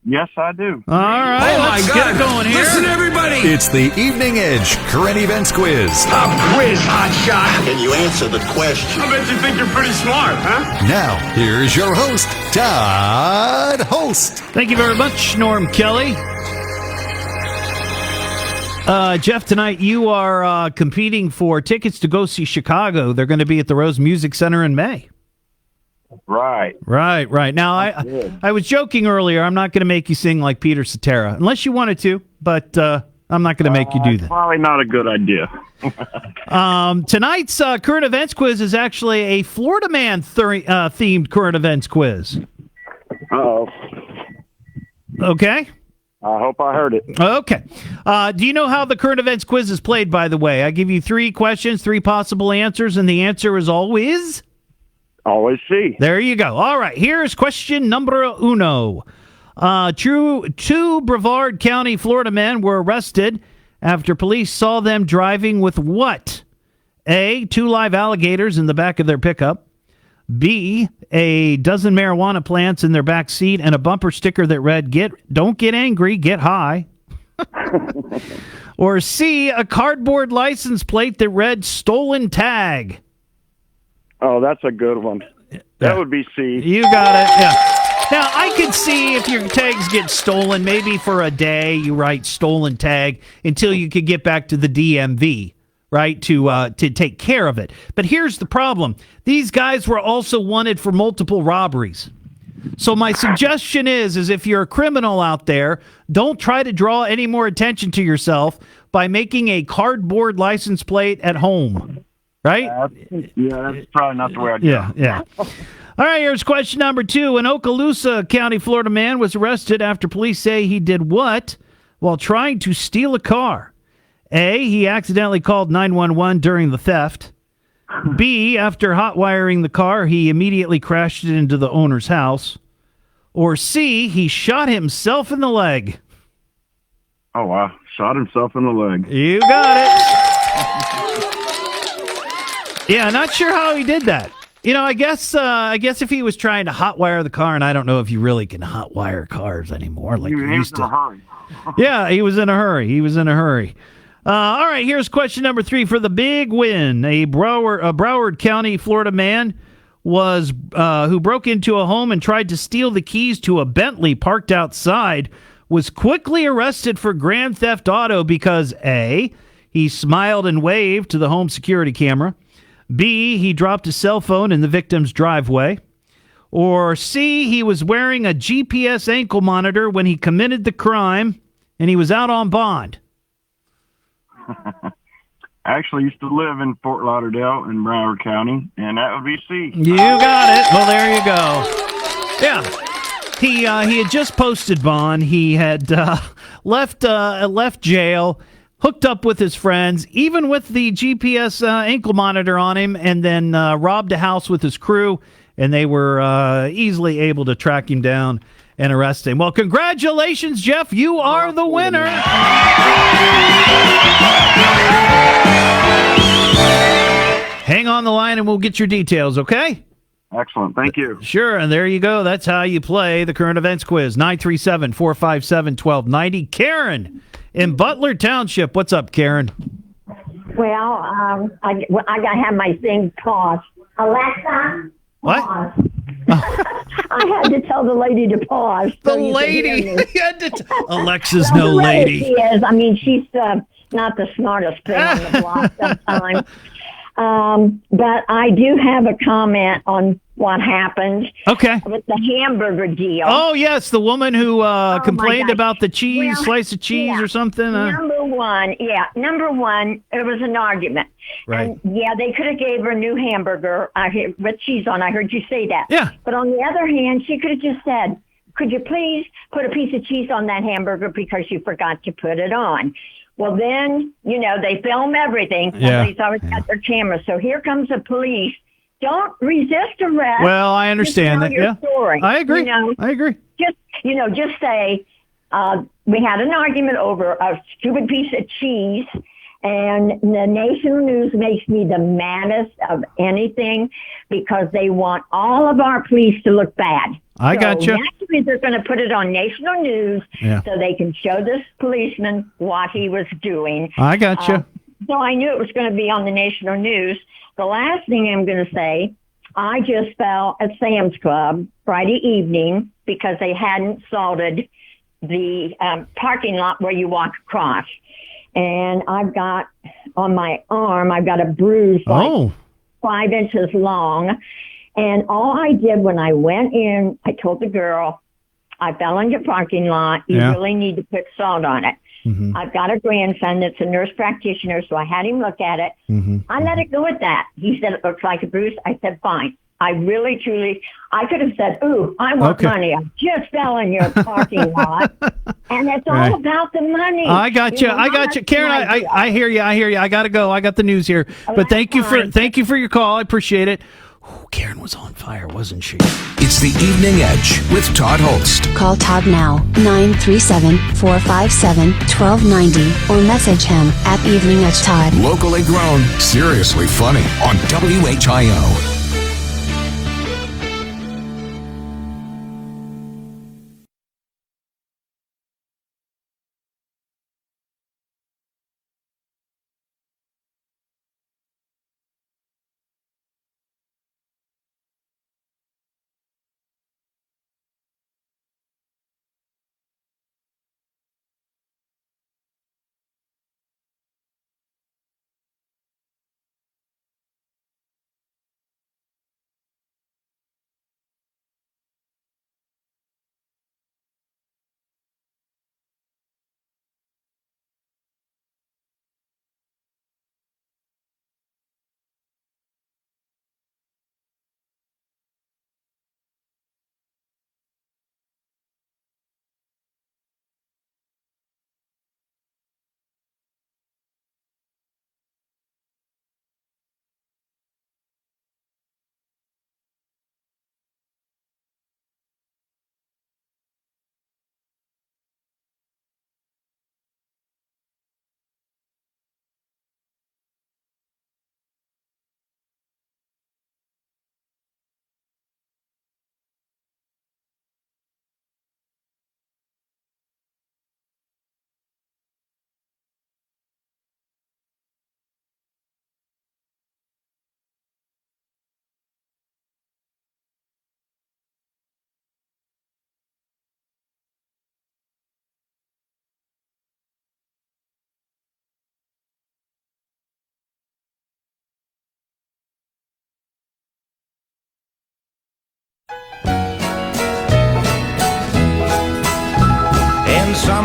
Yes, I do. All right, let's get it going here. Listen, everybody. It's the Evening Edge Current Events Quiz. Pop quiz, hot shot. Can you answer the question? I bet you think you're pretty smart, huh? Now, here's your host, Todd Hollst. Thank you very much, Norm Kelly. Jeff, tonight you are competing for tickets to go see Chicago. They're going to be at the Rose Music Center in May. Right. Now, I was joking earlier. I'm not going to make you sing like Peter Cetera, unless you wanted to, but I'm not going to make you do that. Probably not a good idea. Tonight's current events quiz is actually a Florida Man themed current events quiz. Uh-oh. Okay. I hope I heard it. Okay. Do you know how the current events quiz is played, by the way? I give you 3 questions, 3 possible answers, and the answer is always... Always see. There you go. All right, here's question number uno. Two Brevard County, Florida men were arrested after police saw them driving with what? A, 2 live alligators in the back of their pickup. B, a dozen marijuana plants in their back seat and a bumper sticker that read, "Don't get angry, get high." Or C, a cardboard license plate that read "stolen tag." Oh, that's a good one. That would be C. You got it, yeah. Now, I could see if your tags get stolen, maybe for a day you write "stolen tag" until you could get back to the DMV, right, to take care of it. But here's the problem. These guys were also wanted for multiple robberies. So my suggestion is if you're a criminal out there, don't try to draw any more attention to yourself by making a cardboard license plate at home. Right? That's probably not the way I'd go. Yeah. All right, here's question number 2. An Okaloosa County, Florida man was arrested after police say he did what while trying to steal a car? A, he accidentally called 911 during the theft. B, after hot-wiring the car, he immediately crashed it into the owner's house. Or C, he shot himself in the leg. Oh, wow. Shot himself in the leg. You got it. Yeah, not sure how he did that. I guess if he was trying to hotwire the car, and I don't know if you really can hotwire cars anymore like you used to. In a hurry. Yeah, he was in a hurry. All right, here's question number 3 for the big win. A Broward County, Florida man who broke into a home and tried to steal the keys to a Bentley parked outside was quickly arrested for grand theft auto because A, he smiled and waved to the home security camera, B, he dropped his cell phone in the victim's driveway, or C, he was wearing a GPS ankle monitor when he committed the crime and he was out on bond. I actually used to live in Fort Lauderdale in Broward County, and that would be C. You got it. Well, there you go. Yeah. He had just posted bond. He had left jail, hooked up with his friends, even with the GPS ankle monitor on him, and then robbed a house with his crew, and they were easily able to track him down and arrest him. Well, congratulations, Jeff. You are the winner. Hang on the line and we'll get your details, okay? Excellent. Thank you. Sure, and there you go. That's how you play the current events quiz. 937-457-1290. Karen in Butler Township. What's up, Karen? Well, I got to have my thing paused. Alexa? What? Pause. I had to tell the lady to pause. The so you could hear lady. me. Alexa's Well, no whoever lady. She is. I mean, she's not the smartest thing on the block sometimes. But I do have a comment on what happened. Okay. With the hamburger deal. Oh, yes, the woman who complained gosh. about the cheese, Well, slice of cheese yeah. or something. Number one, it was an argument. Right. And yeah, they could have gave her a new hamburger with cheese on. I heard you say that. Yeah. But on the other hand, she could have just said, could you please put a piece of cheese on that hamburger because you forgot to put it on? Well, then, they film everything. Somebody's always got their camera. So here comes the police. Don't resist arrest. Well, I understand Just that. tell your story. I agree. I agree. Just say, we had an argument over a stupid piece of cheese, and the national news makes me the maddest of anything because they want all of our police to look bad. I got you. Naturally, they're going to put it on national news so they can show this policeman what he was doing. I got you. So I knew it was going to be on the national news. The last thing I'm going to say, I just fell at Sam's Club Friday evening because they hadn't salted the parking lot where you walk across. And I've got on my arm, I've got a bruise like 5 inches long. And all I did when I went in, I told the girl, I fell in your parking lot. You really need to put salt on it. Mm-hmm. I've got a grandson that's a nurse practitioner, so I had him look at it. Mm-hmm. I let it go at that. He said, it looks like a bruise. I said, fine. I really, truly, I could have said, ooh, I want money. I just fell in your parking lot. And it's all about the money. I got you. I got you. Karen, I hear you. I got to go. I got the news here. But thank you for your call. I appreciate it. Ooh, Karen was on fire, wasn't she? It's the Evening Edge with Todd Hollst. Call Todd now, 937-457-1290, or message him at Evening Edge Todd. Locally grown, seriously funny on WHIO.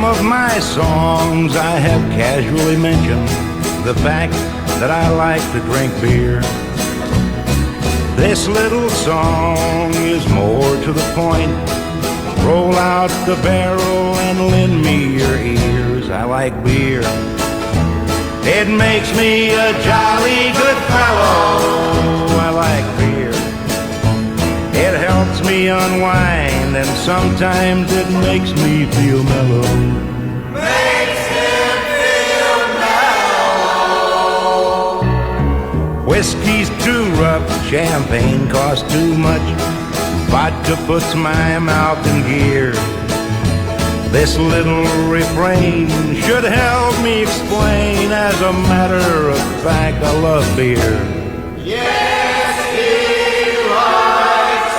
some of my songs I have casually mentioned the fact that I like to drink beer. This little song is more to the point. Roll out the barrel and lend me your ears. I like beer. It makes me a jolly good fellow. I like beer. It helps me unwind, and sometimes it makes me feel mellow. Makes him feel mellow. Whiskey's too rough, champagne costs too much. Vodka puts my mouth in gear. This little refrain should help me explain. As a matter of fact, I love beer. Yes, he likes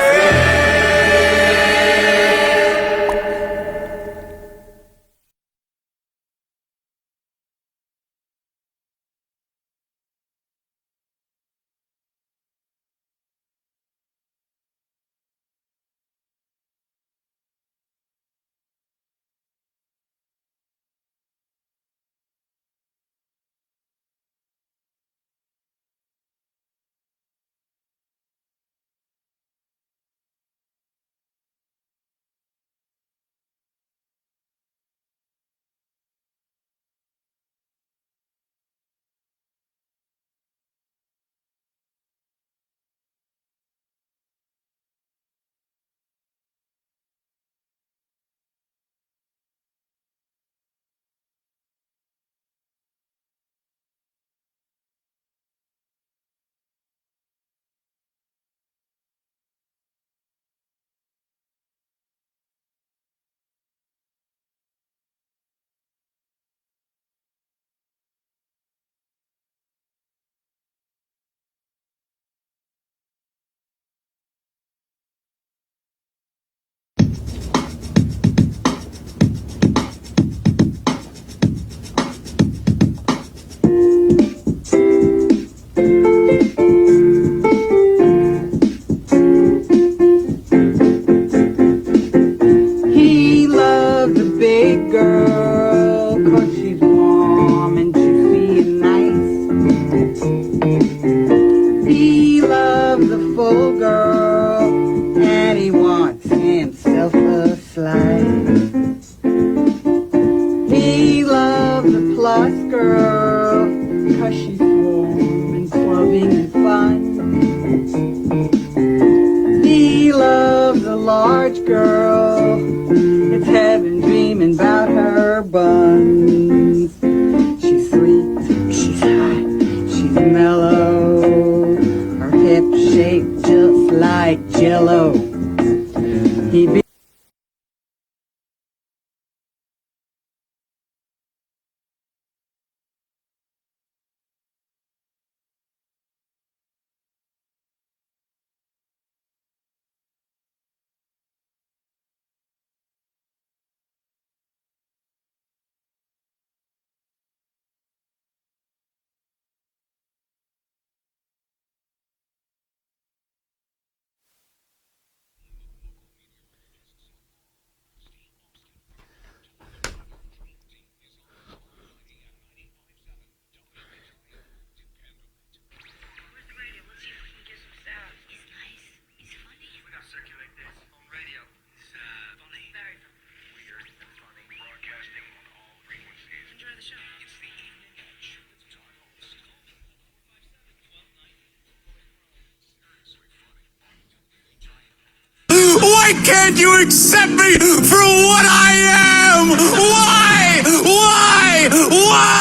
Why can't you accept me for what I am? Why? Why? Why?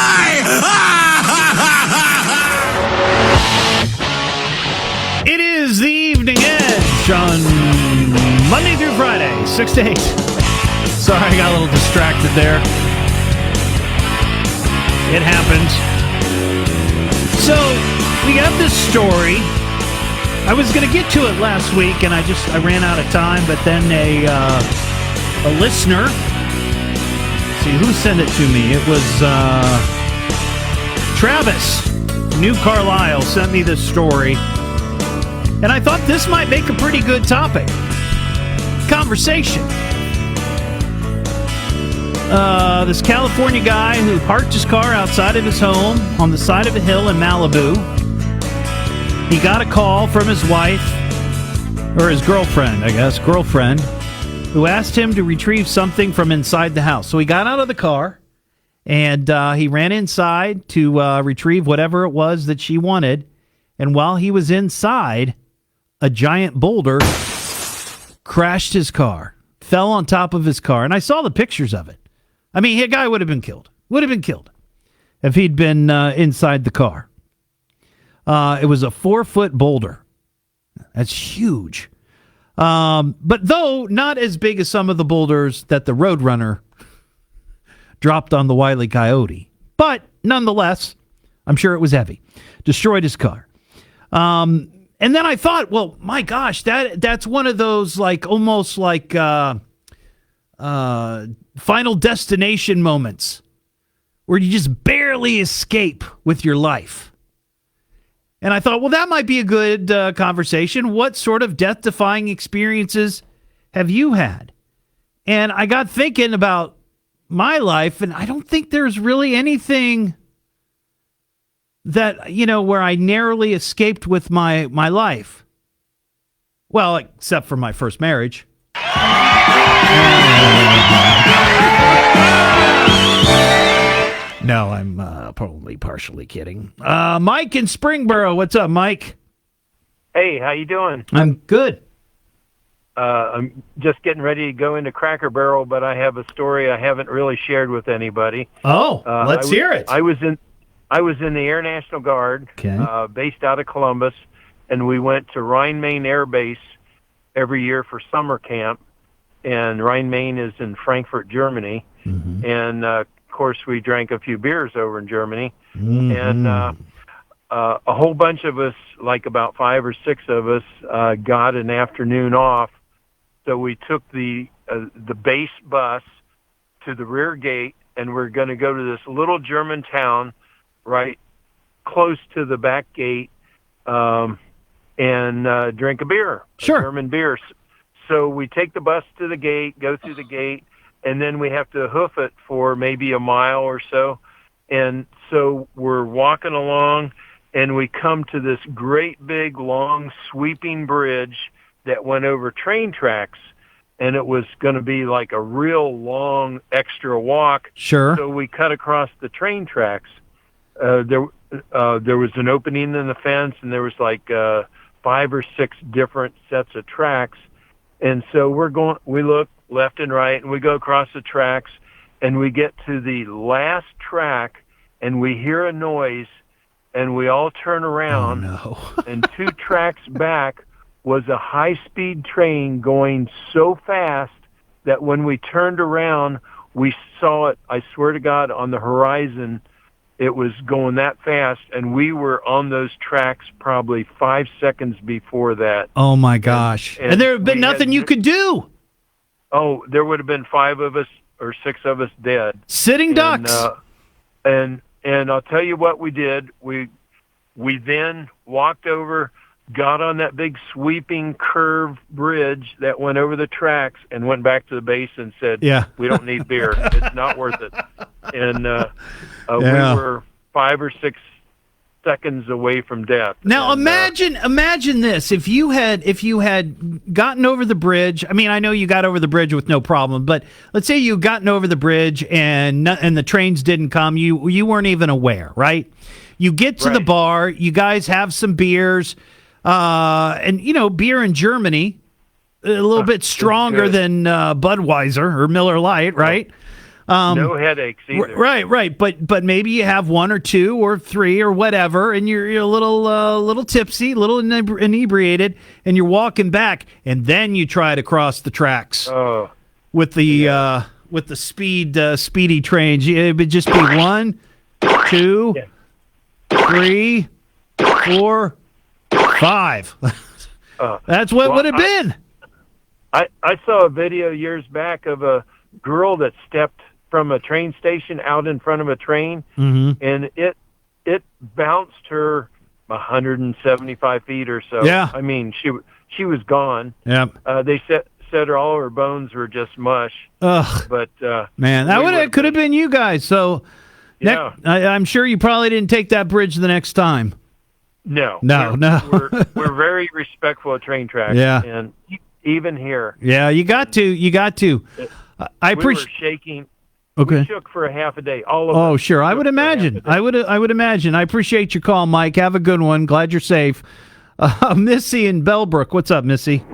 It is the Evening Edge on Monday through Friday, 6 to 8. Sorry, I got a little distracted there. It happens. So, we got this story. I was going to get to it last week, and I ran out of time, but then a listener, see, who sent it to me? It was Travis, New Carlisle, sent me this story, and I thought this might make a pretty good topic. Conversation. This California guy who parked his car outside of his home on the side of a hill in Malibu. He got a call from his wife, or his girlfriend, who asked him to retrieve something from inside the house. So he got out of the car, and he ran inside to retrieve whatever it was that she wanted. And while he was inside, a giant boulder crashed his car, fell on top of his car. And I saw the pictures of it. I mean, a guy would have been killed if he'd been inside the car. It was a 4-foot boulder. That's huge. But though not as big as some of the boulders that the Roadrunner dropped on the Wile E. Coyote. But nonetheless, I'm sure it was heavy. Destroyed his car. And then I thought, well, my gosh, that's one of those almost like Final Destination moments where you just barely escape with your life. And I thought, well, that might be a good conversation. What sort of death-defying experiences have you had? And I got thinking about my life, and I don't think there's really anything that, where I narrowly escaped with my life. Well, except for my first marriage. No, I'm probably partially kidding. Mike in Springboro. What's up, Mike? Hey, how you doing? I'm good. I'm just getting ready to go into Cracker Barrel, but I have a story I haven't really shared with anybody. Oh, let's hear it. I was in the Air National Guard, based out of Columbus, and we went to Rhein-Main Air Base every year for summer camp. And Rhein-Main is in Frankfurt, Germany. Mm-hmm. And of course, we drank a few beers over in Germany. Mm-hmm. And a whole bunch of us, like about 5 or 6 of us, got an afternoon off. So we took the base bus to the rear gate, and we're going to go to this little German town right close to the back gate and drink a beer, sure, a German beer. So we take the bus to the gate, go through the gate, and then we have to hoof it for maybe a mile or so. And so we're walking along, and we come to this great big, long, sweeping bridge that went over train tracks, and it was going to be like a real long extra walk. Sure. So we cut across the train tracks. There was an opening in the fence, and there was 5 or 6 different sets of tracks. And so we look left and right, and we go across the tracks, and we get to the last track, and we hear a noise, and we all turn around. Oh, no. And 2 tracks back was a high-speed train going so fast that when we turned around, we saw it, I swear to God, on the horizon. It was going that fast, and we were on those tracks probably 5 seconds before that. Oh, my gosh. And there had been nothing you could do. Oh, there would have been 5 of us or 6 of us dead. Sitting ducks. And I'll tell you what we did. We then walked over, got on that big sweeping curved bridge that went over the tracks, and went back to the base and said, yeah, we don't need beer. It's not worth it. And we were 5 or 6 seconds away from death. Now imagine this: if you had gotten over the bridge. I mean, I know you got over the bridge with no problem, but let's say you gotten over the bridge and the trains didn't come. You weren't even aware, right? You get to the bar. You guys have some beers, and beer in Germany a little bit stronger than Budweiser or Miller Lite, right? No headaches either. Right. But maybe you have 1 or 2 or 3 or whatever, and you're a little tipsy, a little inebriated, and you're walking back, and then you try to cross the tracks with the speedy trains. It would just be 1, 2, 3, 4, 5. That's what would have been. I saw a video years back of a girl that stepped from a train station out in front of a train, and it bounced her 175 feet or so. Yeah. I mean, she was gone. Yeah. They said all her bones were just mush. Ugh. But man, that could have been you guys. So yeah. I'm sure you probably didn't take that bridge the next time. No. We're very respectful of train tracks. Yeah. And even here. Yeah, you got to. I appreciate. We were shaking. Okay. We shook for a half a day. All of us. Oh, sure. I would imagine. I would imagine. I appreciate your call, Mike. Have a good one. Glad you're safe. Missy in Bellbrook. What's up, Missy?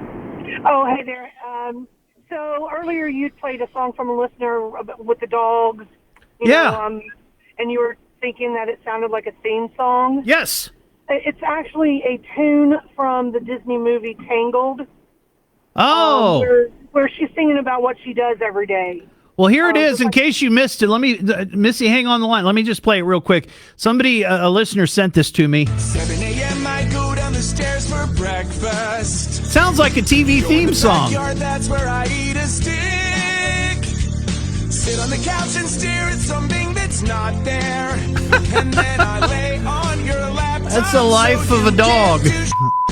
Oh, hey there. So earlier you played a song from a listener with the dogs. You know, and you were thinking that it sounded like a theme song. Yes. It's actually a tune from the Disney movie Tangled. Oh. Where she's singing about what she does every day. Well, here it is. In case you missed it, Missy, hang on the line. Let me just play it real quick. Somebody, a listener, sent this to me. 7 a.m. I go down the stairs for breakfast. Sounds like a TV theme song. Backyard, that's where I eat a stick. Sit on the couch and stare at something that's not there. And then I lay on your lap. That's the life of a dog.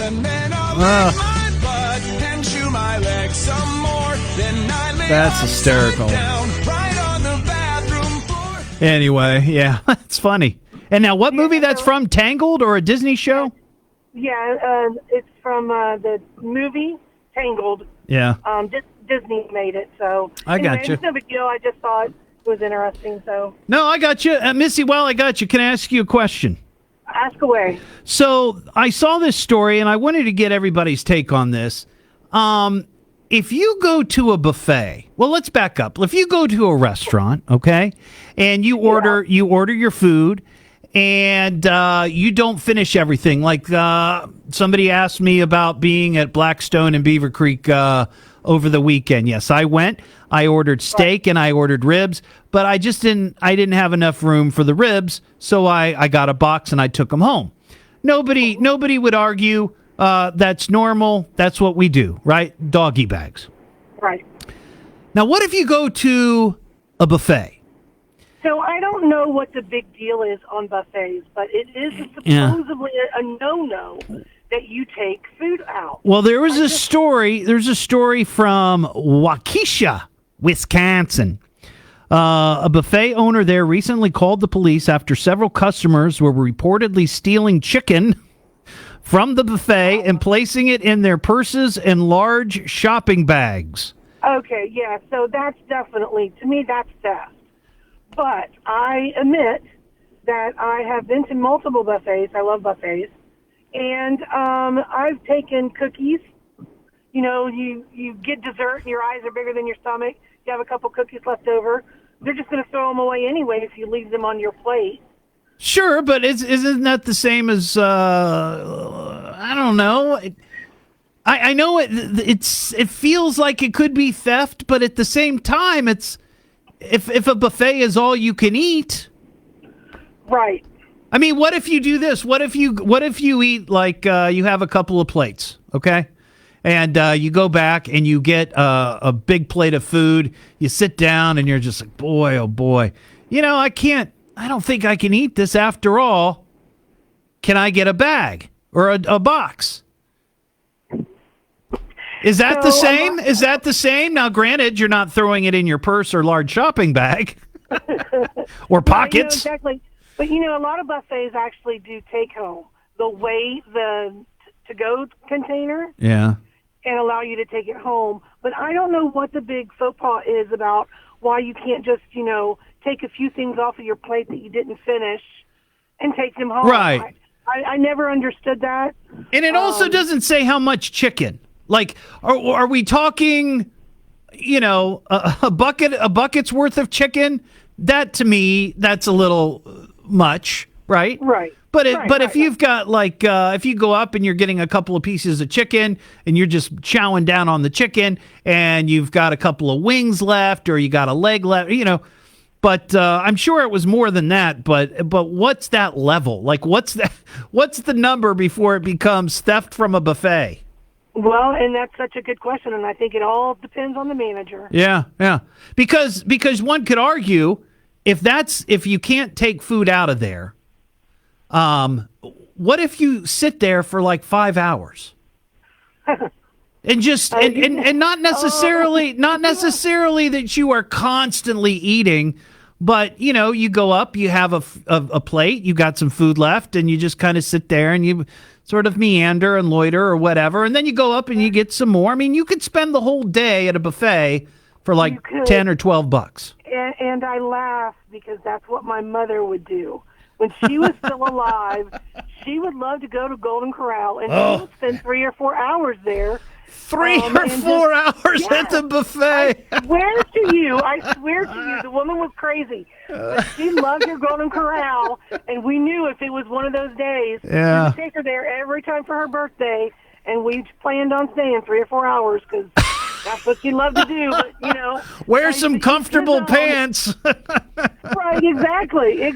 And then I'll lick my butt and chew my leg some more. Then I lay That's hysterical. down right on the bathroom floor. Anyway, yeah, that's funny. And now, what movie that's from? Tangled or a Disney show? Yeah, it's from the movie Tangled. Yeah. Disney made it, so I got you. It's no big deal. I just thought it was interesting. So No, I got you. Missy, while I got you, can I ask you a question? ask away. So I saw this story, and I wanted to get everybody's take on this. If you go to a buffet, well, let's back up. If you go to a restaurant, okay, and you order your food, and you don't finish everything. Like somebody asked me about being at Blackstone and Beaver Creek over the weekend. Yes, I went. I ordered steak and I ordered ribs, but I didn't have enough room for the ribs, so I got a box and I took them home. Nobody would argue that's normal. That's what we do, right? Doggy bags. Right. Now, what if you go to a buffet? So I don't know what the big deal is on buffets, but it is supposedly a no-no that you take food out. Well, there's a story from Waukesha, Wisconsin. A buffet owner there recently called the police after several customers were reportedly stealing chicken from the buffet and placing it in their purses and large shopping bags. Okay, yeah, so that's definitely, to me, that's theft. But I admit that I have been to multiple buffets. I love buffets. And I've taken cookies. You know, you get dessert and your eyes are bigger than your stomach. You have a couple cookies left over. They're just going to throw them away anyway if you leave them on your plate. Sure, but isn't that the same as, I don't know. I know it feels like it could be theft, but at the same time, it's if a buffet is all you can eat. Right. I mean, what if you do this? What if you eat like you have a couple of plates, okay? And you go back and you get a big plate of food. You sit down and you're just like, boy, oh boy. You know, I don't think I can eat this after all. Can I get a bag or a box? Is that the same? Is that the same? Now, granted, you're not throwing it in your purse or large shopping bag or pockets. Exactly. But, you know, a lot of buffets actually do take home. They'll weigh the to-go container and allow you to take it home. But I don't know what the big faux pas is about why you can't just, you know, take a few things off of your plate that you didn't finish and take them home. Right. I never understood that. And it also doesn't say how much chicken. Like, are we talking, you know, a bucket's worth of chicken? That, to me, that's a little much, right? Right. But if you've got like if you go up and you're getting a couple of pieces of chicken and you're just chowing down on the chicken and you've got a couple of wings left or you got a leg left, you know. But I'm sure it was more than that. But what's that level? Like, what's the number before it becomes theft from a buffet? Well, and that's such a good question, and I think it all depends on the manager. Yeah. Because one could argue if you can't take food out of there, what if you sit there for like 5 hours? And just and not necessarily that you are constantly eating, but you go up, you have a plate, you got some food left, and you just kind of sit there and you sort of meander and loiter or whatever, and then you go up and you get some more. I mean, you could spend the whole day at a buffet for like $10 or $12. And I laugh because that's what my mother would do. When she was still alive, she would love to go to Golden Corral, and she would spend 3 or 4 hours there. 3 or 4 hours at the buffet. I swear to you, the woman was crazy. But she loved her Golden Corral, and we knew if it was one of those days, we would take her there every time for her birthday, and we planned on staying 3 or 4 hours because that's what she loved to do. But wear some comfortable pants. Right, exactly.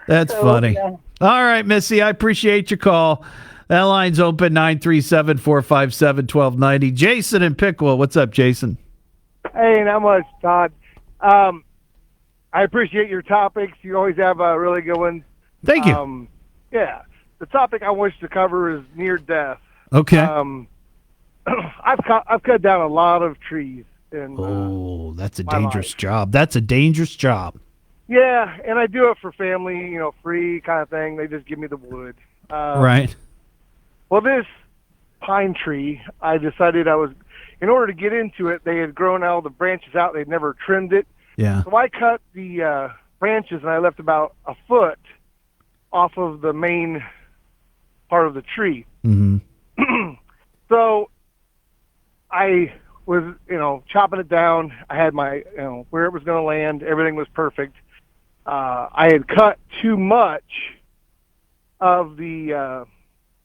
That's funny. Yeah. All right, Missy, I appreciate your call. That line's open, 937-457-1290. Jason in Pickle. What's up, Jason? Hey, not much, Todd. I appreciate your topics. You always have really good ones. Thank you. Yeah. The topic I wish to cover is near death. Okay. I've cut down a lot of trees. That's a dangerous job. That's a dangerous job. Yeah, and I do it for family, free kind of thing. They just give me the wood. Right. Well, this pine tree, I decided in order to get into it, they had grown all the branches out. They'd never trimmed it. Yeah. So I cut the branches, and I left about a foot off of the main part of the tree. Mm-hmm. So I was, chopping it down. I had my, where it was going to land. Everything was perfect. I had cut too much of the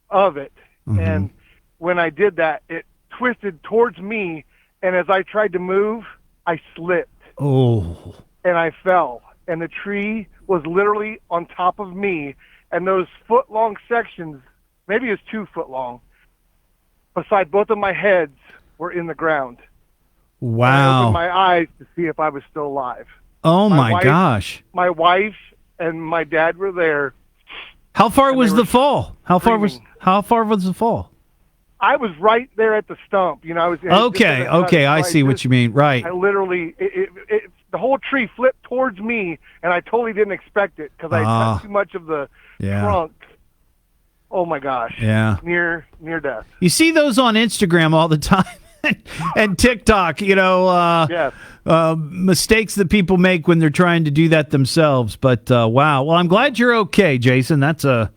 of it, and when I did that, it twisted towards me, and as I tried to move, I slipped. Oh. And I fell, and the tree was literally on top of me, and those foot-long sections, maybe it's 2 foot long, beside both of my heads were in the ground. Wow. And I opened my eyes to see if I was still alive. Oh, my gosh. My wife and my dad were there. How far was the fall? How far was the fall? I was right there at the stump. I was okay. I see what you mean. Right. I literally, the whole tree flipped towards me, and I totally didn't expect it because I cut too much of the trunk. Oh my gosh. Yeah. Near death. You see those on Instagram all the time and TikTok. Yes. Mistakes that people make when they're trying to do that themselves. But wow. Well, I'm glad you're okay, Jason. That's a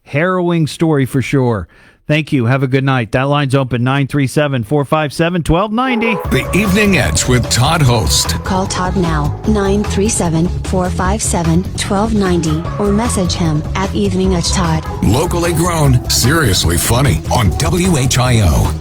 harrowing story for sure. Thank you. Have a good night. That line's open, 937-457-1290. The Evening Edge with Todd Hollst. Call Todd now, 937-457-1290, or message him at Evening Edge Todd. Locally grown, seriously funny on WHIO.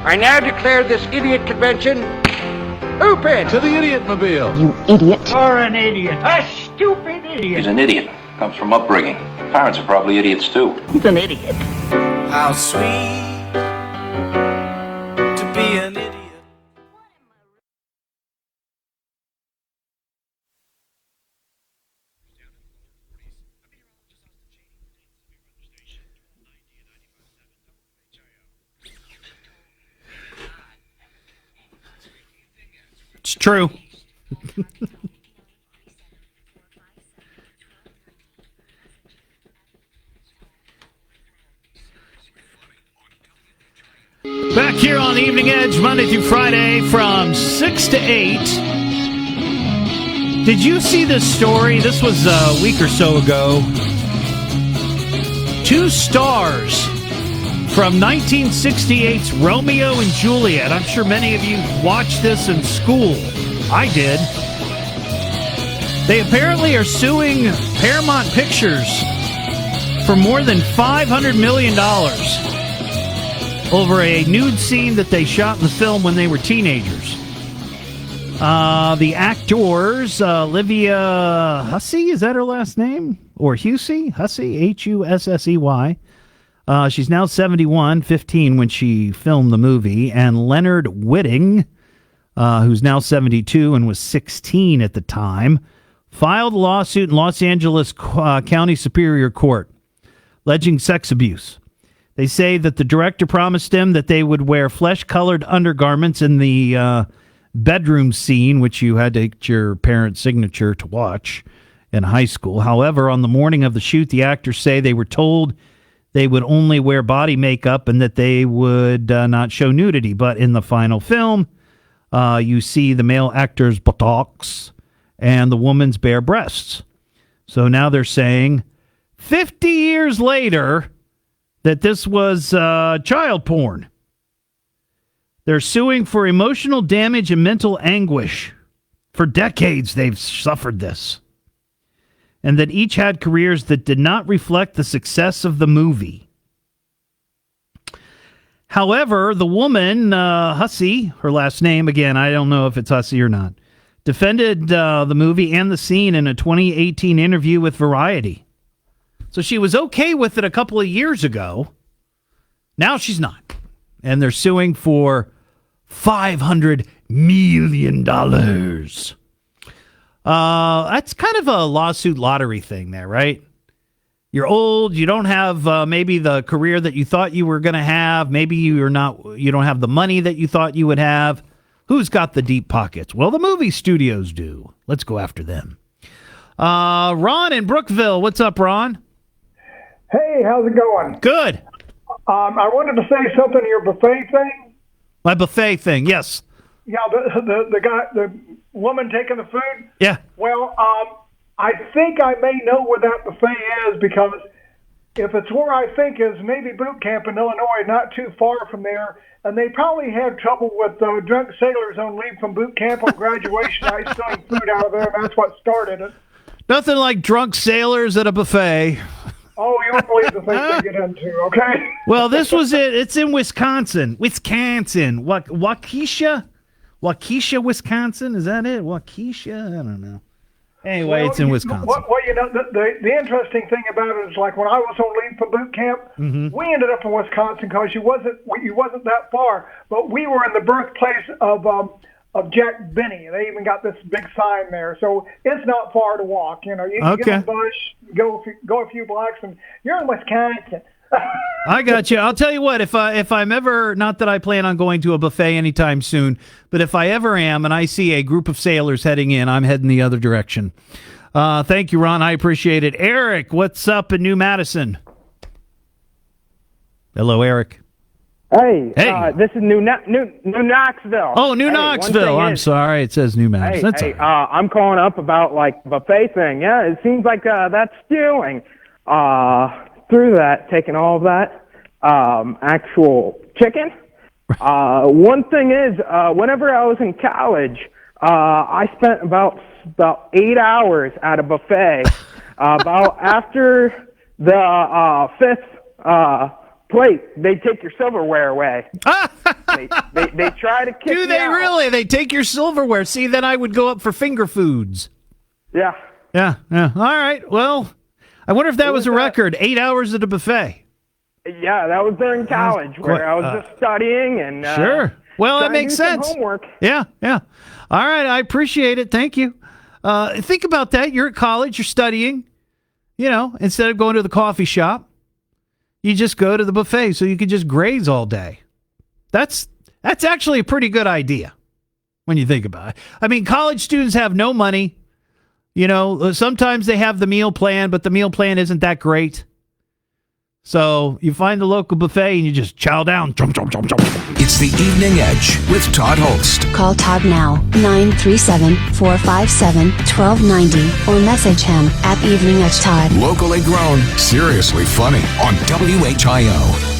I now declare this idiot convention open. To the Idiot-mobile. You idiot. You're an idiot. A stupid idiot. He's an idiot. Comes from upbringing. Parents are probably idiots too. He's an idiot. How sweet to be an idiot. It's true. Back here on the Evening Edge, Monday through Friday from 6 to 8. Did you see this story? This was a week or so ago. 2 stars from 1968's Romeo and Juliet. I'm sure many of you watched this in school. I did. They apparently are suing Paramount Pictures for more than $500 million over a nude scene that they shot in the film when they were teenagers. The actors, Olivia Hussey, is that her last name? Or Hussey? Hussey, Hussey. She's now 71, 15 when she filmed the movie. And Leonard Whiting, who's now 72 and was 16 at the time, filed a lawsuit in Los Angeles County Superior Court alleging sex abuse. They say that the director promised them that they would wear flesh-colored undergarments in the bedroom scene, which you had to get your parents' signature to watch in high school. However, on the morning of the shoot, the actors say they were told they would only wear body makeup and that they would not show nudity. But in the final film, you see the male actor's buttocks and the woman's bare breasts. So now they're saying 50 years later that this was child porn. They're suing for emotional damage and mental anguish. For decades, they've suffered this. And that each had careers that did not reflect the success of the movie. However, the woman, Hussey, her last name, again, I don't know if it's Hussey or not, defended the movie and the scene in a 2018 interview with Variety. So she was okay with it a couple of years ago. Now she's not. And they're suing for $500 million. That's kind of a lawsuit lottery thing there, right? You're old. You don't have maybe the career that you thought you were going to have. Maybe you don't have the money that you thought you would have. Who's got the deep pockets? Well, the movie studios do. Let's go after them. Ron in Brookville. What's up, Ron? Hey, how's it going? Good. I wanted to say something to your buffet thing. My buffet thing, yes. Yeah, the woman taking the food. Yeah. Well, I think I may know where that buffet is, because if it's where I think is, maybe boot camp in Illinois, not too far from there, and they probably had trouble with drunk sailors on leave from boot camp on graduation night stealing food out of there, and that's what started it. Nothing like drunk sailors at a buffet. Oh, you won't believe the things they get into, okay? Well, this was it. It's in Wisconsin. Waukesha, Wisconsin. Is that it? Waukesha? I don't know. Anyway, well, it's in Wisconsin. Well, the interesting thing about it is, like, when I was on leave from boot camp, we ended up in Wisconsin because you wasn't that far, but we were in the birthplace of Jack Benny. They even got this big sign there, so it's not far to walk. You get on the bus, go a few blocks, and you're in Wisconsin. I got you. I'll tell you what, if I'm ever, not that I plan on going to a buffet anytime soon, but if I ever am and I see a group of sailors heading in, I'm heading the other direction. Thank you, Ron. I appreciate it. Eric, what's up in New Madison? Hello, Eric. Hey. This is New Knoxville. Oh, New Knoxville. I'm sorry. It says New Madison. I'm calling up about, like, buffet thing. Yeah, it seems like that's stealing. Through that, taking all of that actual chicken. One thing is, whenever I was in college, I spent about 8 hours at a buffet. About after the fifth plate, they take your silverware away. they try to kick you out. Do they really? They take your silverware. See, then I would go up for finger foods. Yeah. Yeah. All right. Well, I wonder if that was a record. 8 hours at a buffet. Yeah, that was during college where I was just studying and sure. Well, that makes sense. Homework. Yeah. All right. I appreciate it. Thank you. Think about that. You're at college. You're studying. Instead of going to the coffee shop, you just go to the buffet so you can just graze all day. That's actually a pretty good idea when you think about it. I mean, college students have no money. Sometimes they have the meal plan, but the meal plan isn't that great. So you find the local buffet and you just chow down. It's the Evening Edge with Todd Hollst. Call Todd now, 937-457-1290, or message him at Evening Edge Todd. Locally grown, seriously funny on WHIO.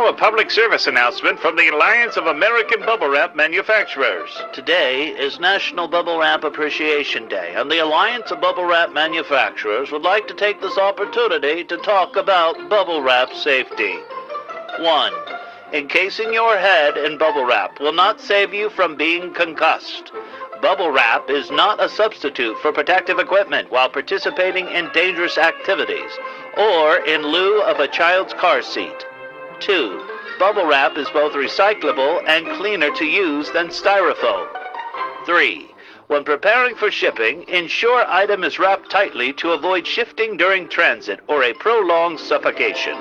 a public service announcement from the Alliance of American Bubble Wrap Manufacturers. Today is National Bubble Wrap Appreciation Day, and the Alliance of Bubble Wrap Manufacturers would like to take this opportunity to talk about bubble wrap safety. 1. Encasing your head in bubble wrap will not save you from being concussed. Bubble wrap is not a substitute for protective equipment while participating in dangerous activities or in lieu of a child's car seat. 2. Bubble wrap is both recyclable and cleaner to use than styrofoam. 3. When preparing for shipping, ensure item is wrapped tightly to avoid shifting during transit or a prolonged suffocation.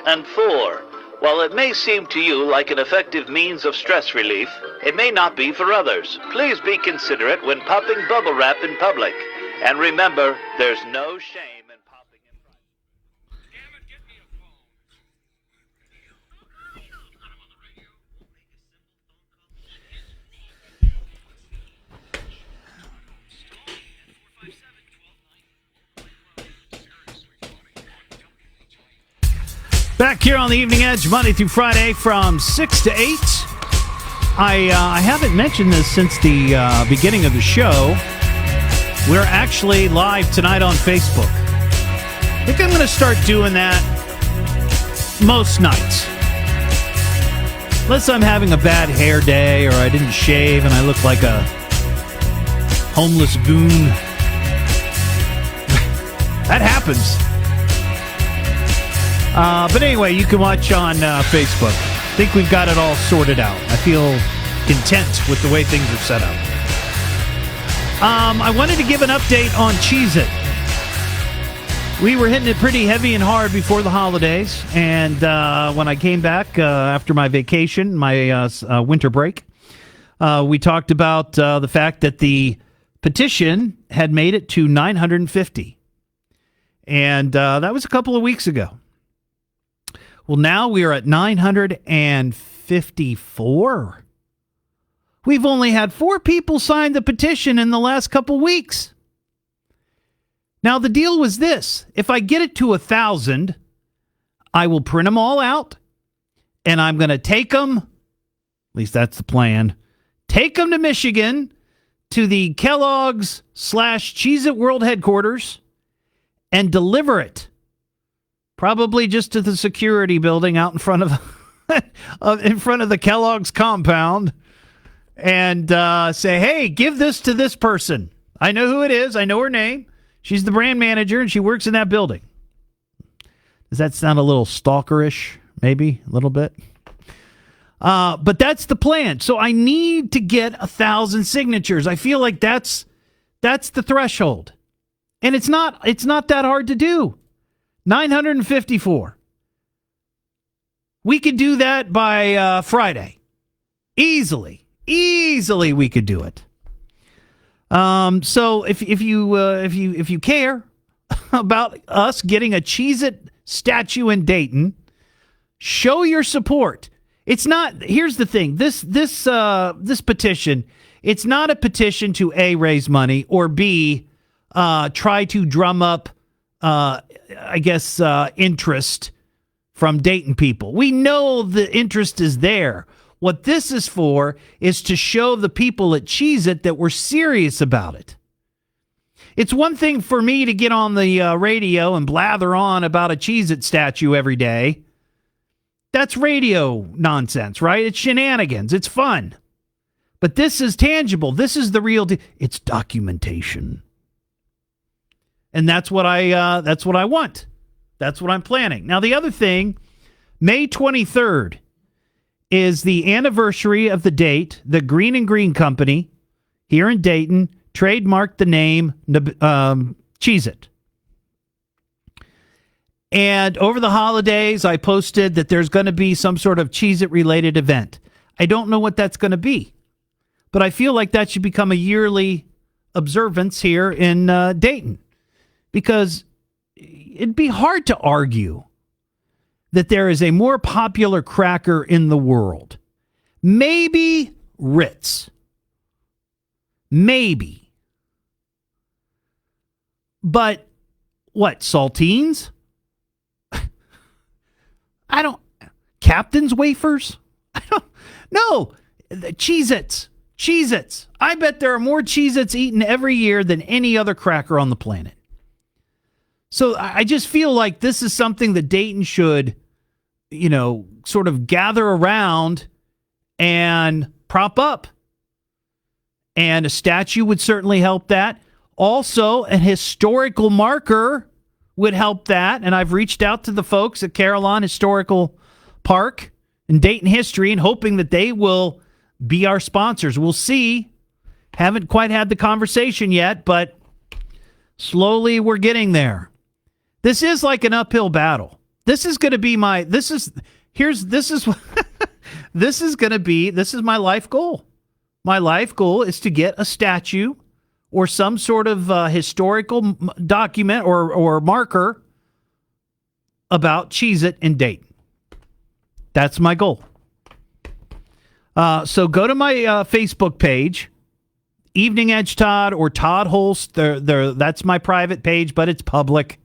And 4. While it may seem to you like an effective means of stress relief, it may not be for others. Please be considerate when popping bubble wrap in public. And remember, there's no shame in popping in private. Back here on the Evening Edge, Monday through Friday from 6 to 8. I haven't mentioned this since the beginning of the show. We're actually live tonight on Facebook. I think I'm going to start doing that most nights. Unless I'm having a bad hair day or I didn't shave and I look like a homeless goon. That happens. But anyway, you can watch on Facebook. I think we've got it all sorted out. I feel content with the way things are set up. I wanted to give an update on Cheez-It. We were hitting it pretty heavy and hard before the holidays, and when I came back after my vacation, my winter break, we talked about the fact that the petition had made it to 950. And that was a couple of weeks ago. Well, now we are at 954. We've only had 4 people sign the petition in the last couple weeks. Now, the deal was this. If I get it to 1,000, I will print them all out, and I'm going to take them, at least that's the plan, take them to Michigan, to the Kellogg's / Cheez-It World headquarters, and deliver it. Probably just to the security building out in front of the Kellogg's compound, and say, "Hey, give this to this person. I know who it is. I know her name. She's the brand manager, and she works in that building." Does that sound a little stalkerish? Maybe a little bit. But that's the plan. So I need to get 1,000 signatures. I feel like that's the threshold, and it's not that hard to do. 954. We could do that by Friday. Easily we could do it. So if you care about us getting a Cheez-It statue in Dayton, show your support. It's not. Here's the thing. This petition. It's not a petition to A, raise money, or B, try to drum up interest from Dayton people. We know the interest is there. What this is for is to show the people at Cheez-It that we're serious about it. It's one thing for me to get on the radio and blather on about a Cheez-It statue every day. That's radio nonsense, right? It's shenanigans. It's fun. But this is tangible. This is the real deal. It's documentation. And that's what I want. That's what I'm planning. Now, the other thing, May 23rd is the anniversary of the date the Green and Green Company here in Dayton trademarked the name Cheez-It. And over the holidays, I posted that there's going to be some sort of Cheez-It related event. I don't know what that's going to be, but I feel like that should become a yearly observance here in Dayton. Because it'd be hard to argue that there is a more popular cracker in the world. Maybe Ritz. Maybe. But what, saltines? Captain's wafers? I don't know. Cheez-Its. Cheez-Its. I bet there are more Cheez-Its eaten every year than any other cracker on the planet. So I just feel like this is something that Dayton should, sort of gather around and prop up. And a statue would certainly help that. Also, an historical marker would help that. And I've reached out to the folks at Carillon Historical Park and Dayton History and hoping that they will be our sponsors. We'll see. Haven't quite had the conversation yet, but slowly we're getting there. This is like an uphill battle. This is going to be this is my life goal. My life goal is to get a statue or some sort of historical document or marker about Cheez-It in Dayton. That's my goal. So go to my Facebook page, Evening Edge Todd or Todd Hollst. That's my private page, but it's public.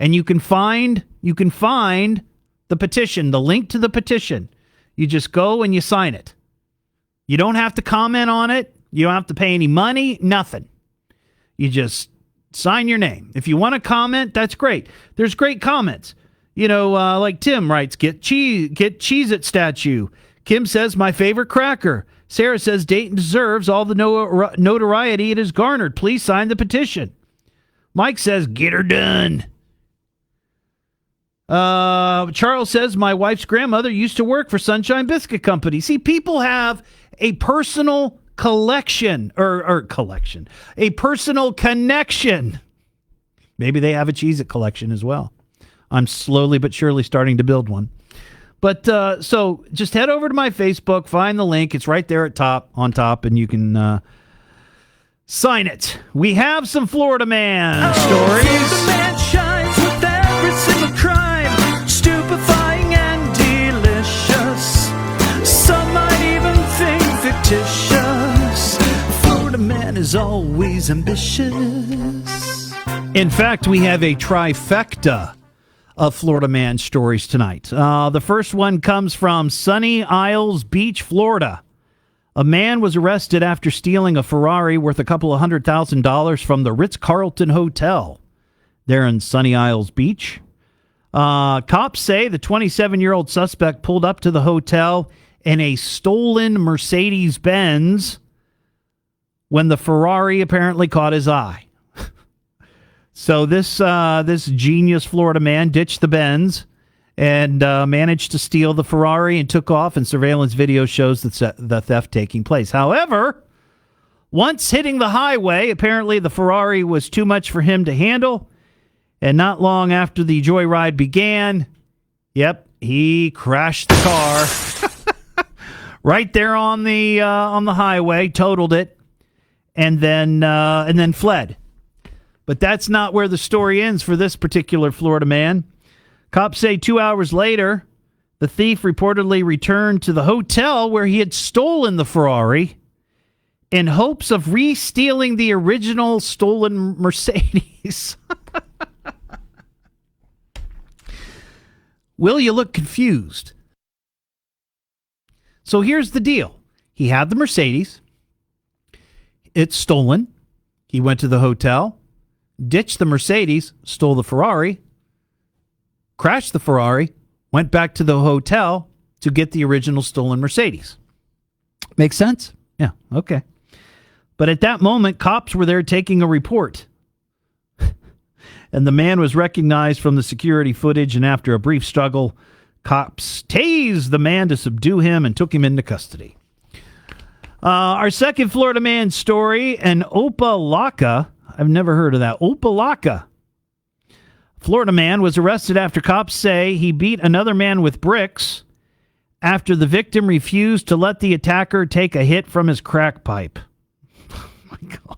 And you can find the petition, the link to the petition. You just go and you sign it. You don't have to comment on it. You don't have to pay any money, nothing. You just sign your name. If you want to comment, that's great. There's great comments. Like Tim writes, get Cheez-It statue. Kim says, my favorite cracker. Sarah says, Dayton deserves all the notoriety it has garnered. Please sign the petition. Mike says, get her done. Charles says, my wife's grandmother used to work for Sunshine Biscuit Company. See, people have a personal collection, a personal connection. Maybe they have a Cheez-It collection as well. I'm slowly but surely starting to build one. But so just head over to my Facebook, find the link. It's right there on top, and you can sign it. We have some Florida Man stories. Florida Man shines with every single crime, stupefying and delicious. Some might even think fictitious. Florida Man is always ambitious. In fact, we have a trifecta of Florida Man stories tonight. The first one comes from Sunny Isles Beach, Florida. A man was arrested after stealing a Ferrari worth a couple of $100,000 from the Ritz-Carlton Hotel there in Sunny Isles Beach. Cops say the 27-year-old suspect pulled up to the hotel in a stolen Mercedes-Benz when the Ferrari apparently caught his eye. So this genius Florida man ditched the Benz and managed to steal the Ferrari and took off, and surveillance video shows the theft taking place. However, once hitting the highway, apparently the Ferrari was too much for him to handle, and not long after the joyride began, he crashed the car right there on the highway, totaled it, and then fled. But that's not where the story ends for this particular Florida man. Cops say 2 hours later, the thief reportedly returned to the hotel where he had stolen the Ferrari in hopes of re-stealing the original stolen Mercedes. Will, you look confused. So here's the deal. He had the Mercedes. It's stolen. He went to the hotel, ditched the Mercedes, stole the Ferrari, crashed the Ferrari, went back to the hotel to get the original stolen Mercedes. Make sense? Yeah, okay. But at that moment, cops were there taking a report. And the man was recognized from the security footage, and after a brief struggle, cops tased the man to subdue him and took him into custody. Our second Florida man story, an Opelika. I've never heard of that. Opelika. Florida man was arrested after cops say he beat another man with bricks after the victim refused to let the attacker take a hit from his crack pipe. Oh my God.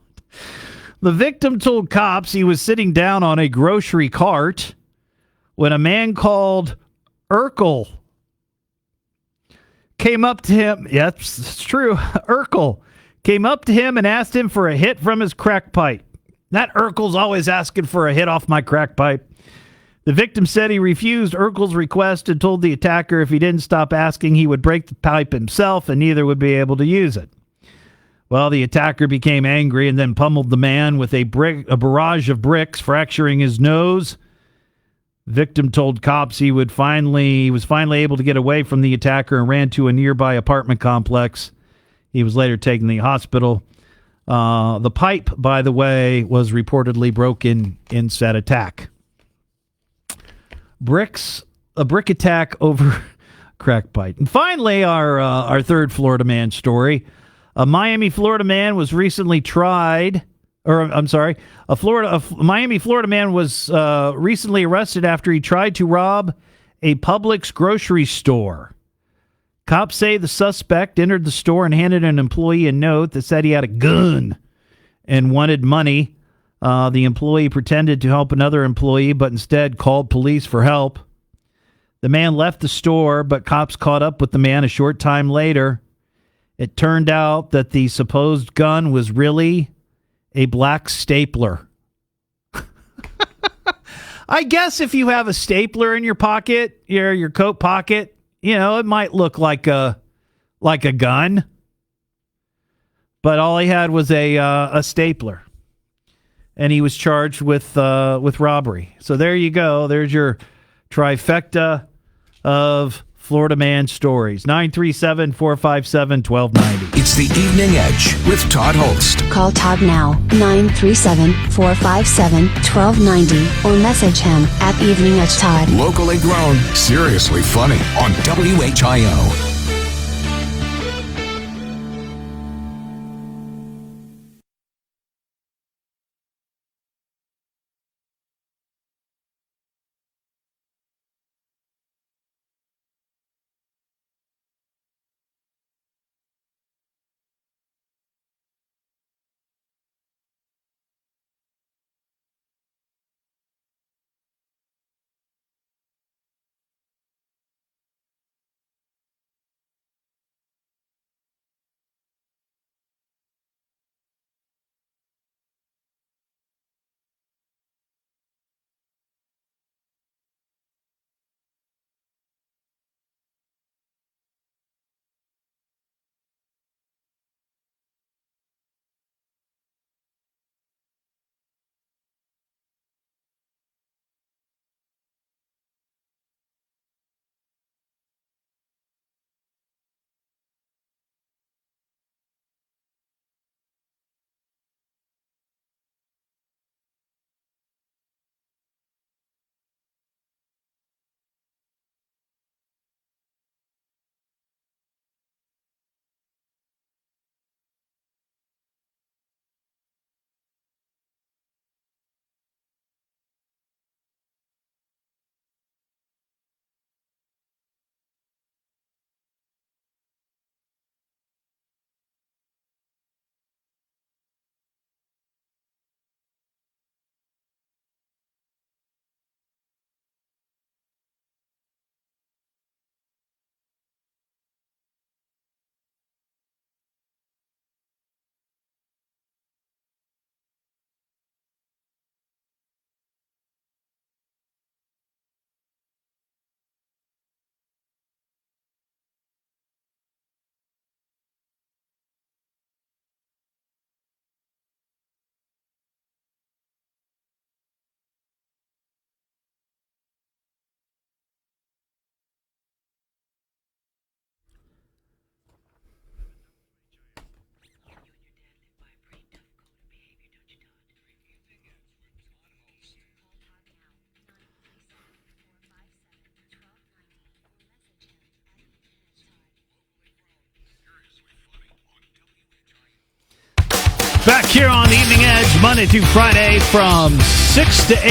The victim told cops he was sitting down on a grocery cart when a man called Urkel came up to him. Yes, it's true. Urkel came up to him and asked him for a hit from his crack pipe. That Urkel's always asking for a hit off my crack pipe. The victim said he refused Urkel's request and told the attacker if he didn't stop asking, he would break the pipe himself and neither would be able to use it. Well, the attacker became angry and then pummeled the man with a barrage of bricks, fracturing his nose. Victim told cops he was finally able to get away from the attacker and ran to a nearby apartment complex. He was later taken to the hospital. The pipe, by the way, was reportedly broken in said attack. A brick attack over crack pipe. And finally, our third Florida man story. A Miami, Florida man was recently tried, a Miami, Florida man was recently arrested after he tried to rob a Publix grocery store. Cops say the suspect entered the store and handed an employee a note that said he had a gun and wanted money. The employee pretended to help another employee, but instead called police for help. The man left the store, but cops caught up with the man a short time later. It turned out that the supposed gun was really a black stapler. I guess if you have a stapler in your pocket, your coat pocket, it might look like a gun. But all he had was a stapler. And he was charged with robbery. So there you go. There's your trifecta of Florida Man stories. 937-457-1290. It's the Evening Edge with Todd Hollst. Call Todd now, 937-457-1290, or message him at Evening Edge Todd. Locally grown, seriously funny on WHIO. Back here on the Evening Edge, Monday through Friday from 6 to 8.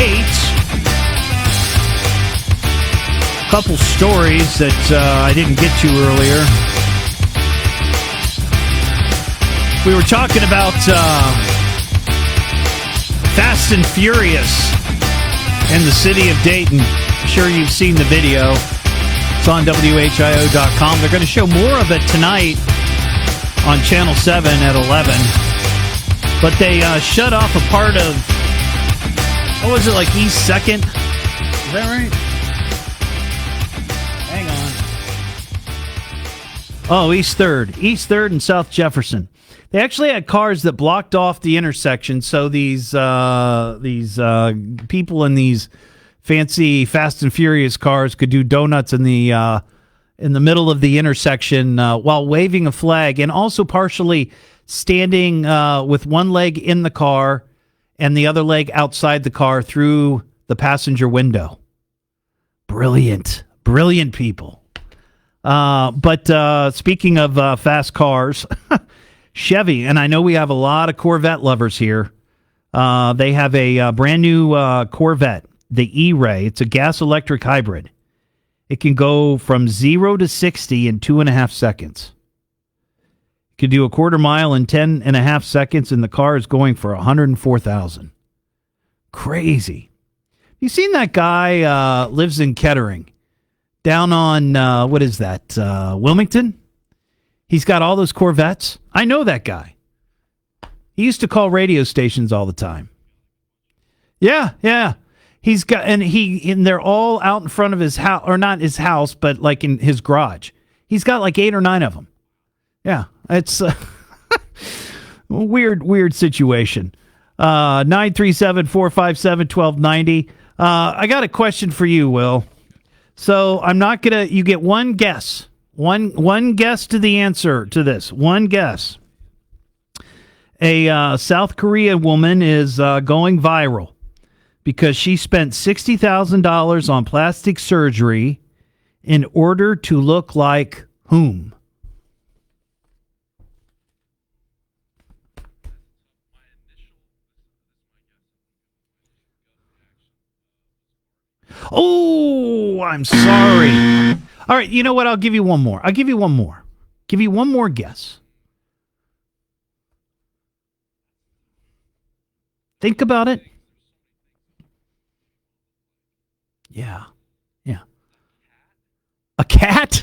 A couple stories that I didn't get to earlier. We were talking about Fast and Furious in the city of Dayton. I'm sure you've seen the video. It's on WHIO.com. They're going to show more of it tonight on Channel 7 at 11. But they shut off a part of, what was it, like East 2nd? Is that right? Hang on. Oh, East 3rd. East 3rd and South Jefferson. They actually had cars that blocked off the intersection, so these people in these fancy Fast and Furious cars could do donuts in the middle of the intersection while waving a flag, and also partially standing with one leg in the car and the other leg outside the car through the passenger window. Brilliant people. But speaking of fast cars, Chevy, and I know we have a lot of Corvette lovers here. They have a brand new Corvette, the E-Ray. It's a gas-electric hybrid. It can go from 0 to 60 in 2.5 seconds. It can do a quarter mile in 10.5 seconds, and the car is going for $104,000. Crazy. You seen that guy lives in Kettering, down on, what is that, Wilmington? He's got all those Corvettes. I know that guy. He used to call radio stations all the time. Yeah. He's got, and they're all out in front of his house, or not his house, but like in his garage. He's got like 8 or 9 of them. Yeah, it's a weird situation. 937-457-1290. I got a question for you, Will. So I'm not gonna. You get one guess. One guess to the answer to this. One guess. A South Korea woman is going viral because she spent $60,000 on plastic surgery in order to look like whom? Oh, I'm sorry. All right, you know what? I'll give you one more. Give you one more guess. Think about it. Yeah. A cat?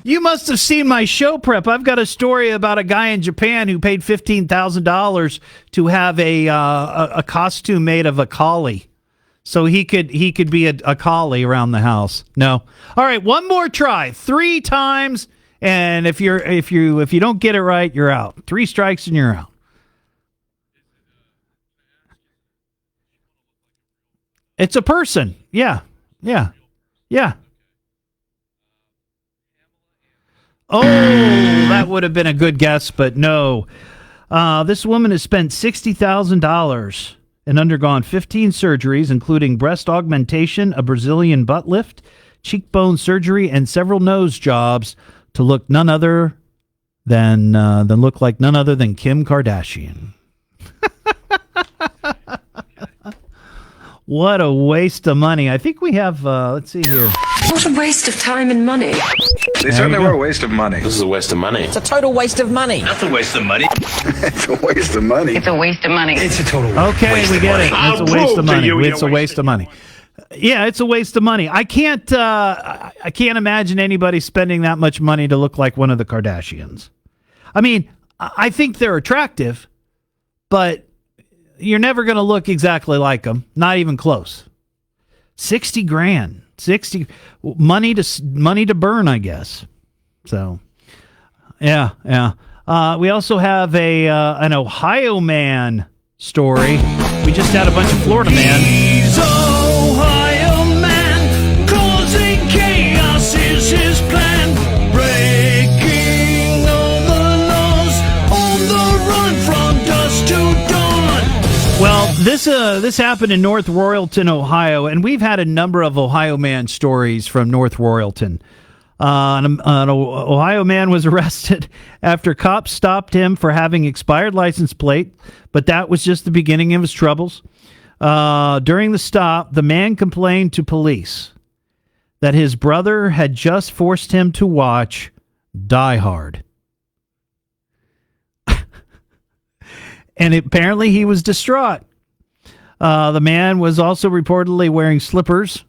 You must have seen my show prep. I've got a story about a guy in Japan who paid $15,000 to have a costume made of a collie. So he could be a collie around the house. No. All right, one more try. 3 times, and if you don't get it right, you're out. 3 strikes and you're out. It's a person. Yeah. Oh, that would have been a good guess, but no. This woman has spent $60,000 and undergone 15 surgeries, including breast augmentation, a Brazilian butt lift, cheekbone surgery, and several nose jobs to look like none other than Kim Kardashian. What a waste of money. I think we have, let's see here. What a waste of time and money. They certainly were a waste of money. This is a waste of money. It's a total waste of money. That's a waste of money. It's a waste of money. It's a waste of money. It's a total okay, waste we of get money. it. It's a waste of money. It's a waste of money. Yeah, it's a waste of money. I can't imagine anybody spending that much money to look like one of the Kardashians. I mean, I think they're attractive, but you're never going to look exactly like them. Not even close. $60,000. 60 money to burn, I guess. So, yeah. We also have an Ohio man story. We just had a bunch of Florida man. He's Ohio man, causing chaos is his plan. Breaking all the laws, on the run from dusk to dawn. Well, this happened in North Royalton, Ohio, and we've had a number of Ohio man stories from North Royalton. An Ohio man was arrested after cops stopped him for having expired license plate, but that was just the beginning of his troubles. During the stop, the man complained to police that his brother had just forced him to watch Die Hard. And apparently he was distraught. The man was also reportedly wearing slippers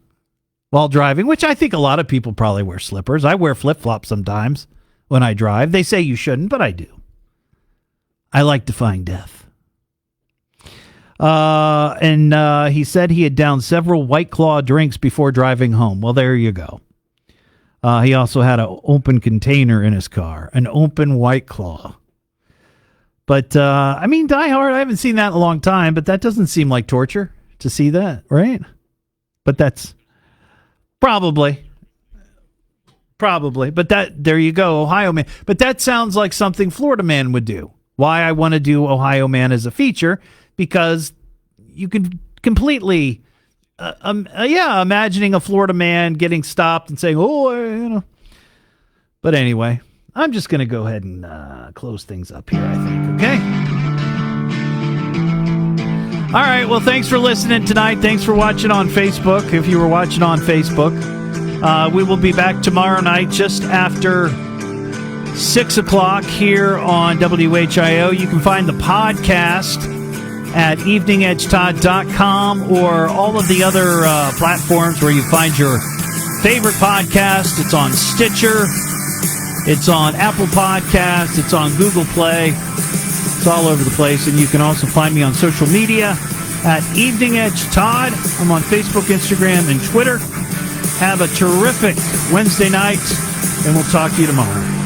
while driving, which I think a lot of people probably wear slippers. I wear flip-flops sometimes when I drive. They say you shouldn't, but I do. I like defying death. And he said he had downed several White Claw drinks before driving home. Well, there you go. He also had an open container in his car, an open White Claw. But, I mean, Die Hard, I haven't seen that in a long time, but that doesn't seem like torture to see that, right? But that's probably. But there you go, Ohio Man. But that sounds like something Florida Man would do. Why I want to do Ohio Man as a feature, because you can completely, imagining a Florida man getting stopped and saying, But anyway, I'm just going to go ahead and close things up here, I think, okay? All right, well, thanks for listening tonight. Thanks for watching on Facebook, if you were watching on Facebook. We will be back tomorrow night just after 6 o'clock here on WHIO. You can find the podcast at eveningedgetodd.com or all of the other platforms where you find your favorite podcast. It's on Stitcher. It's on Apple Podcasts. It's on Google Play. It's all over the place. And you can also find me on social media at Evening Edge Todd. I'm on Facebook, Instagram, and Twitter. Have a terrific Wednesday night, and we'll talk to you tomorrow.